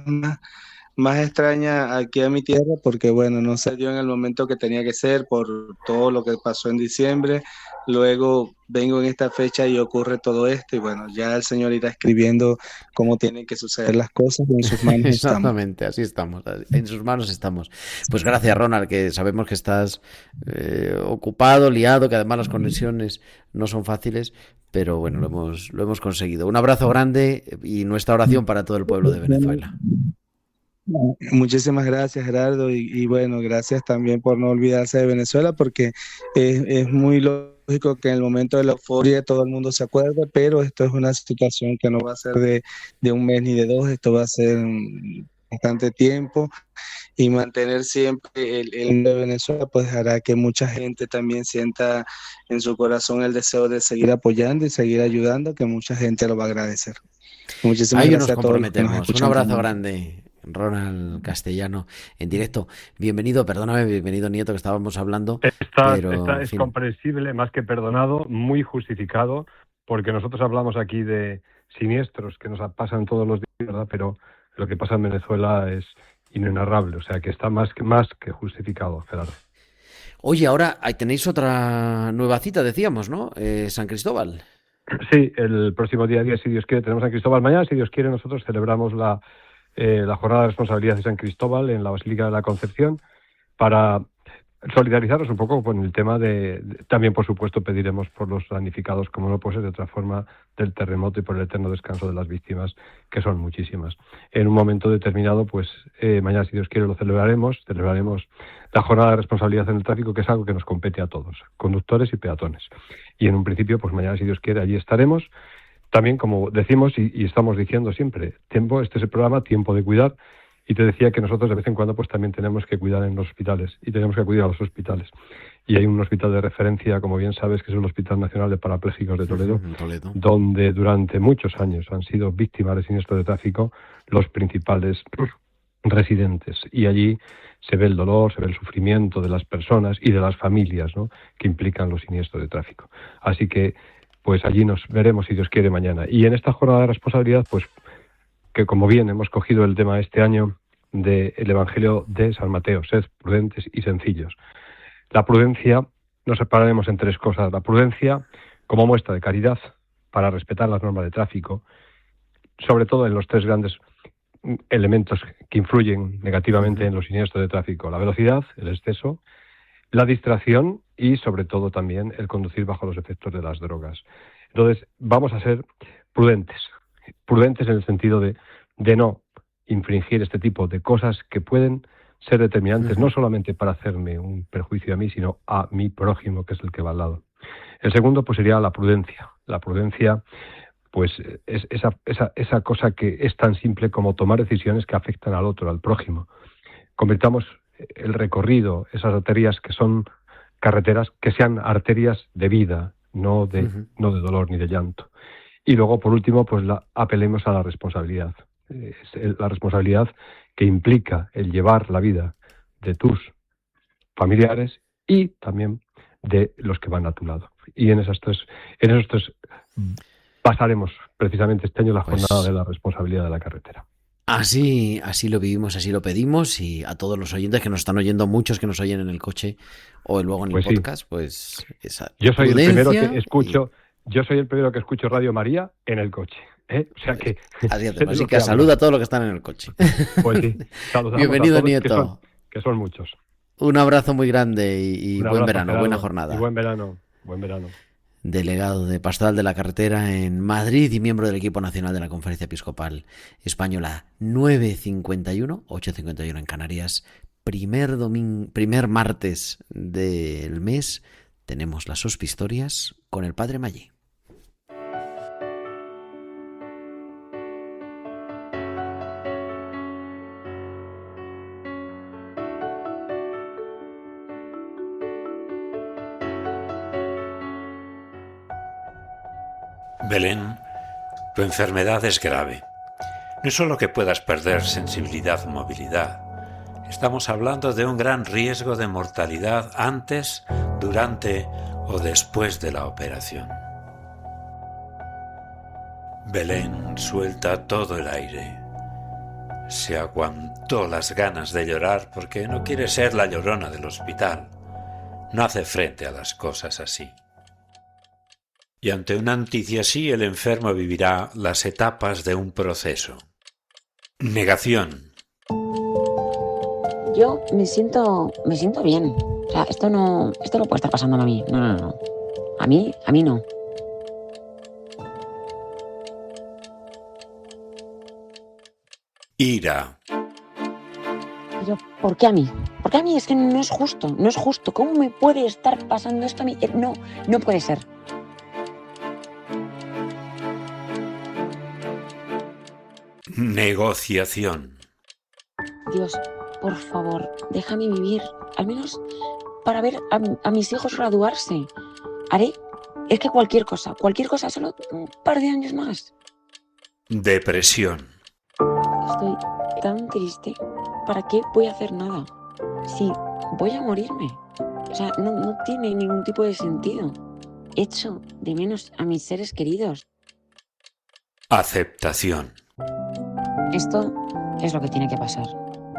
Speaker 9: más extrañas aquí a mi tierra, porque bueno, no se dio en el momento que tenía que ser por todo lo que pasó en diciembre. Luego vengo en esta fecha y ocurre todo esto y bueno, ya el Señor irá escribiendo cómo tienen que suceder las cosas y en sus manos estamos.
Speaker 3: Exactamente, así estamos, en sus manos estamos. Pues gracias, Ronald, que sabemos que estás ocupado, liado, que además las conexiones no son fáciles, pero bueno, lo hemos conseguido. Un abrazo grande y nuestra oración para todo el pueblo de Venezuela.
Speaker 9: Muchísimas gracias, Gerardo, y bueno, gracias también por no olvidarse de Venezuela, porque es muy lógico que en el momento de la euforia todo el mundo se acuerde, pero esto es una situación que no va a ser de un mes ni de dos, esto va a ser bastante tiempo, y mantener siempre el de Venezuela pues hará que mucha gente también sienta en su corazón el deseo de seguir apoyando y seguir ayudando, que mucha gente lo va a agradecer. Muchísimas gracias a todos.
Speaker 3: Un abrazo grande. Ronald Castellano en directo. Bienvenido, perdóname, bienvenido Nieto, que estábamos hablando.
Speaker 4: Es comprensible, más que perdonado, muy justificado, porque nosotros hablamos aquí de siniestros que nos pasan todos los días, ¿verdad? Pero lo que pasa en Venezuela es inenarrable, o sea que está más que justificado, Gerardo.
Speaker 3: Oye, ahora tenéis otra nueva cita, decíamos, ¿no? San Cristóbal.
Speaker 4: Sí, el próximo día, si Dios quiere, tenemos San Cristóbal. Mañana, si Dios quiere, nosotros celebramos la jornada de responsabilidad de San Cristóbal en la Basílica de la Concepción, para solidarizarnos un poco con el tema también por supuesto pediremos por los damnificados, como no puede ser de otra forma, del terremoto y por el eterno descanso de las víctimas, que son muchísimas. En un momento determinado, pues mañana, si Dios quiere, lo celebraremos la jornada de responsabilidad en el tráfico, que es algo que nos compete a todos, conductores y peatones. Y en un principio, pues mañana, si Dios quiere, allí estaremos. También, como decimos y estamos diciendo siempre, este es el programa Tiempo de Cuidar, Y te decía que nosotros de vez en cuando pues también tenemos que cuidar en los hospitales y tenemos que acudir a los hospitales. Y hay un hospital de referencia, como bien sabes, que es el Hospital Nacional de Parapléjicos de Toledo, donde durante muchos años han sido víctimas de siniestros de tráfico los principales residentes. Y allí se ve el dolor, se ve el sufrimiento de las personas y de las familias, ¿no?, que implican los siniestros de tráfico. Así que, pues allí nos veremos, si Dios quiere, mañana. Y en esta jornada de responsabilidad, pues que como bien hemos cogido el tema este año del Evangelio de San Mateo, sed prudentes y sencillos. La prudencia, nos separaremos en tres cosas. La prudencia como muestra de caridad para respetar las normas de tráfico, sobre todo en los tres grandes elementos que influyen negativamente en los siniestros de tráfico: la velocidad, el exceso, la distracción y sobre todo también el conducir bajo los efectos de las drogas. Entonces vamos a ser prudentes en el sentido de no infringir este tipo de cosas que pueden ser determinantes, no solamente para hacerme un perjuicio a mí, sino a mi prójimo, que es el que va al lado. El segundo pues sería la prudencia. La prudencia pues es esa cosa que es tan simple como tomar decisiones que afectan al otro, al prójimo. Convirtamos el recorrido, esas arterias que son carreteras, que sean arterias de vida, no de dolor ni de llanto. Y luego, por último, pues apelemos a la responsabilidad. La responsabilidad que implica el llevar la vida de tus familiares y también de los que van a tu lado. Y en esos tres pasaremos precisamente este año la jornada de la responsabilidad de la carretera.
Speaker 3: Así lo vivimos, así lo pedimos, y a todos los oyentes que nos están oyendo, muchos que nos oyen en el coche o luego en el podcast, pues esa
Speaker 4: Yo soy el primero que escucho. Yo soy el primero que escucho Radio María en el coche. O sea que...
Speaker 3: Así que saluda a todos los que están en el coche.
Speaker 4: Pues sí, saludamos.
Speaker 3: Bienvenido,
Speaker 4: a todos,
Speaker 3: Nieto.
Speaker 4: Que son muchos.
Speaker 3: Un abrazo muy grande y
Speaker 4: Un
Speaker 3: buen
Speaker 4: abrazo,
Speaker 3: verano,
Speaker 4: Gerardo,
Speaker 3: buena jornada.
Speaker 4: Y buen verano.
Speaker 3: Delegado de Pastoral de la Carretera en Madrid y miembro del equipo nacional de la Conferencia Episcopal Española. 9:51, 8:51 en Canarias. Primer martes del mes tenemos las Hospistorias con el Padre Maggi.
Speaker 10: Belén, tu enfermedad es grave. No es solo que puedas perder sensibilidad o movilidad. Estamos hablando de un gran riesgo de mortalidad antes, durante o después de la operación. Belén suelta todo el aire. Se aguantó las ganas de llorar porque no quiere ser la llorona del hospital. No hace frente a las cosas así. Y ante una noticia así, el enfermo vivirá las etapas de un proceso. Negación.
Speaker 11: Yo me siento bien. O sea, esto no puede estar pasándome a mí. No. A mí no.
Speaker 10: Ira.
Speaker 11: Pero, ¿por qué a mí? Porque a mí es que no es justo. ¿Cómo me puede estar pasando esto a mí? No puede ser.
Speaker 10: Negociación.
Speaker 11: Dios, por favor, déjame vivir, al menos para ver a mis hijos graduarse. Haré, es que cualquier cosa, solo un par de años más.
Speaker 10: Depresión.
Speaker 11: Estoy tan triste. ¿Para qué voy a hacer nada? Si voy a morirme. O sea, no tiene ningún tipo de sentido. Echo de menos a mis seres queridos.
Speaker 10: Aceptación.
Speaker 11: Esto es lo que tiene que pasar.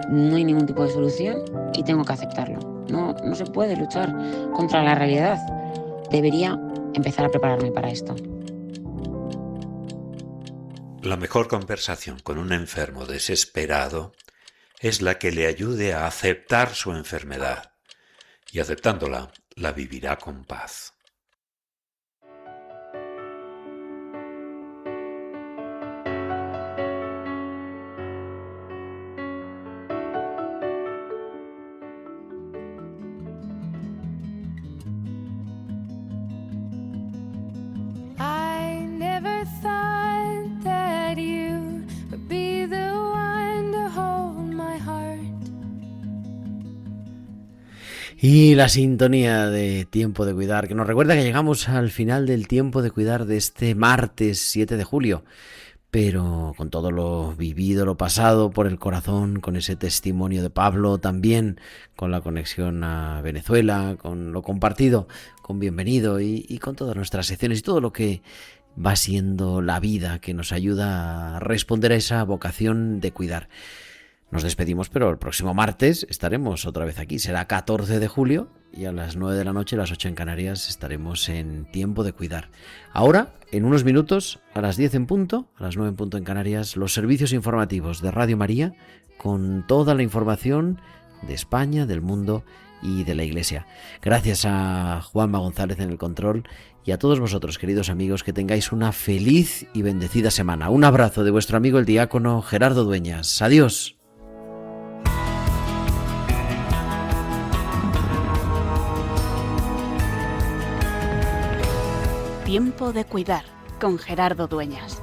Speaker 11: No hay ningún tipo de solución y tengo que aceptarlo. No se puede luchar contra la realidad. Debería empezar a prepararme para esto.
Speaker 10: La mejor conversación con un enfermo desesperado es la que le ayude a aceptar su enfermedad, y aceptándola, la vivirá con paz.
Speaker 1: I never thought that you would be the one to hold my
Speaker 3: Y la sintonía de Tiempo de Cuidar, que nos recuerda que llegamos al final del Tiempo de Cuidar de este martes 7 de julio. Pero con todo lo vivido, lo pasado por el corazón, con ese testimonio de Pablo, también con la conexión a Venezuela, con lo compartido, con Bienvenido y con todas nuestras secciones y todo lo que va siendo la vida que nos ayuda a responder a esa vocación de cuidar. Nos despedimos, pero el próximo martes estaremos otra vez aquí. Será 14 de julio y a las 9 de la noche, a las 8 en Canarias, estaremos en Tiempo de Cuidar. Ahora, en unos minutos, a las 10 en punto, a las 9 en punto en Canarias, los servicios informativos de Radio María con toda la información de España, del mundo y de la Iglesia. Gracias a Juanma González en el control y a todos vosotros, queridos amigos, que tengáis una feliz y bendecida semana. Un abrazo de vuestro amigo el diácono Gerardo Dueñas. Adiós.
Speaker 2: Tiempo de Cuidar con Gerardo Dueñas.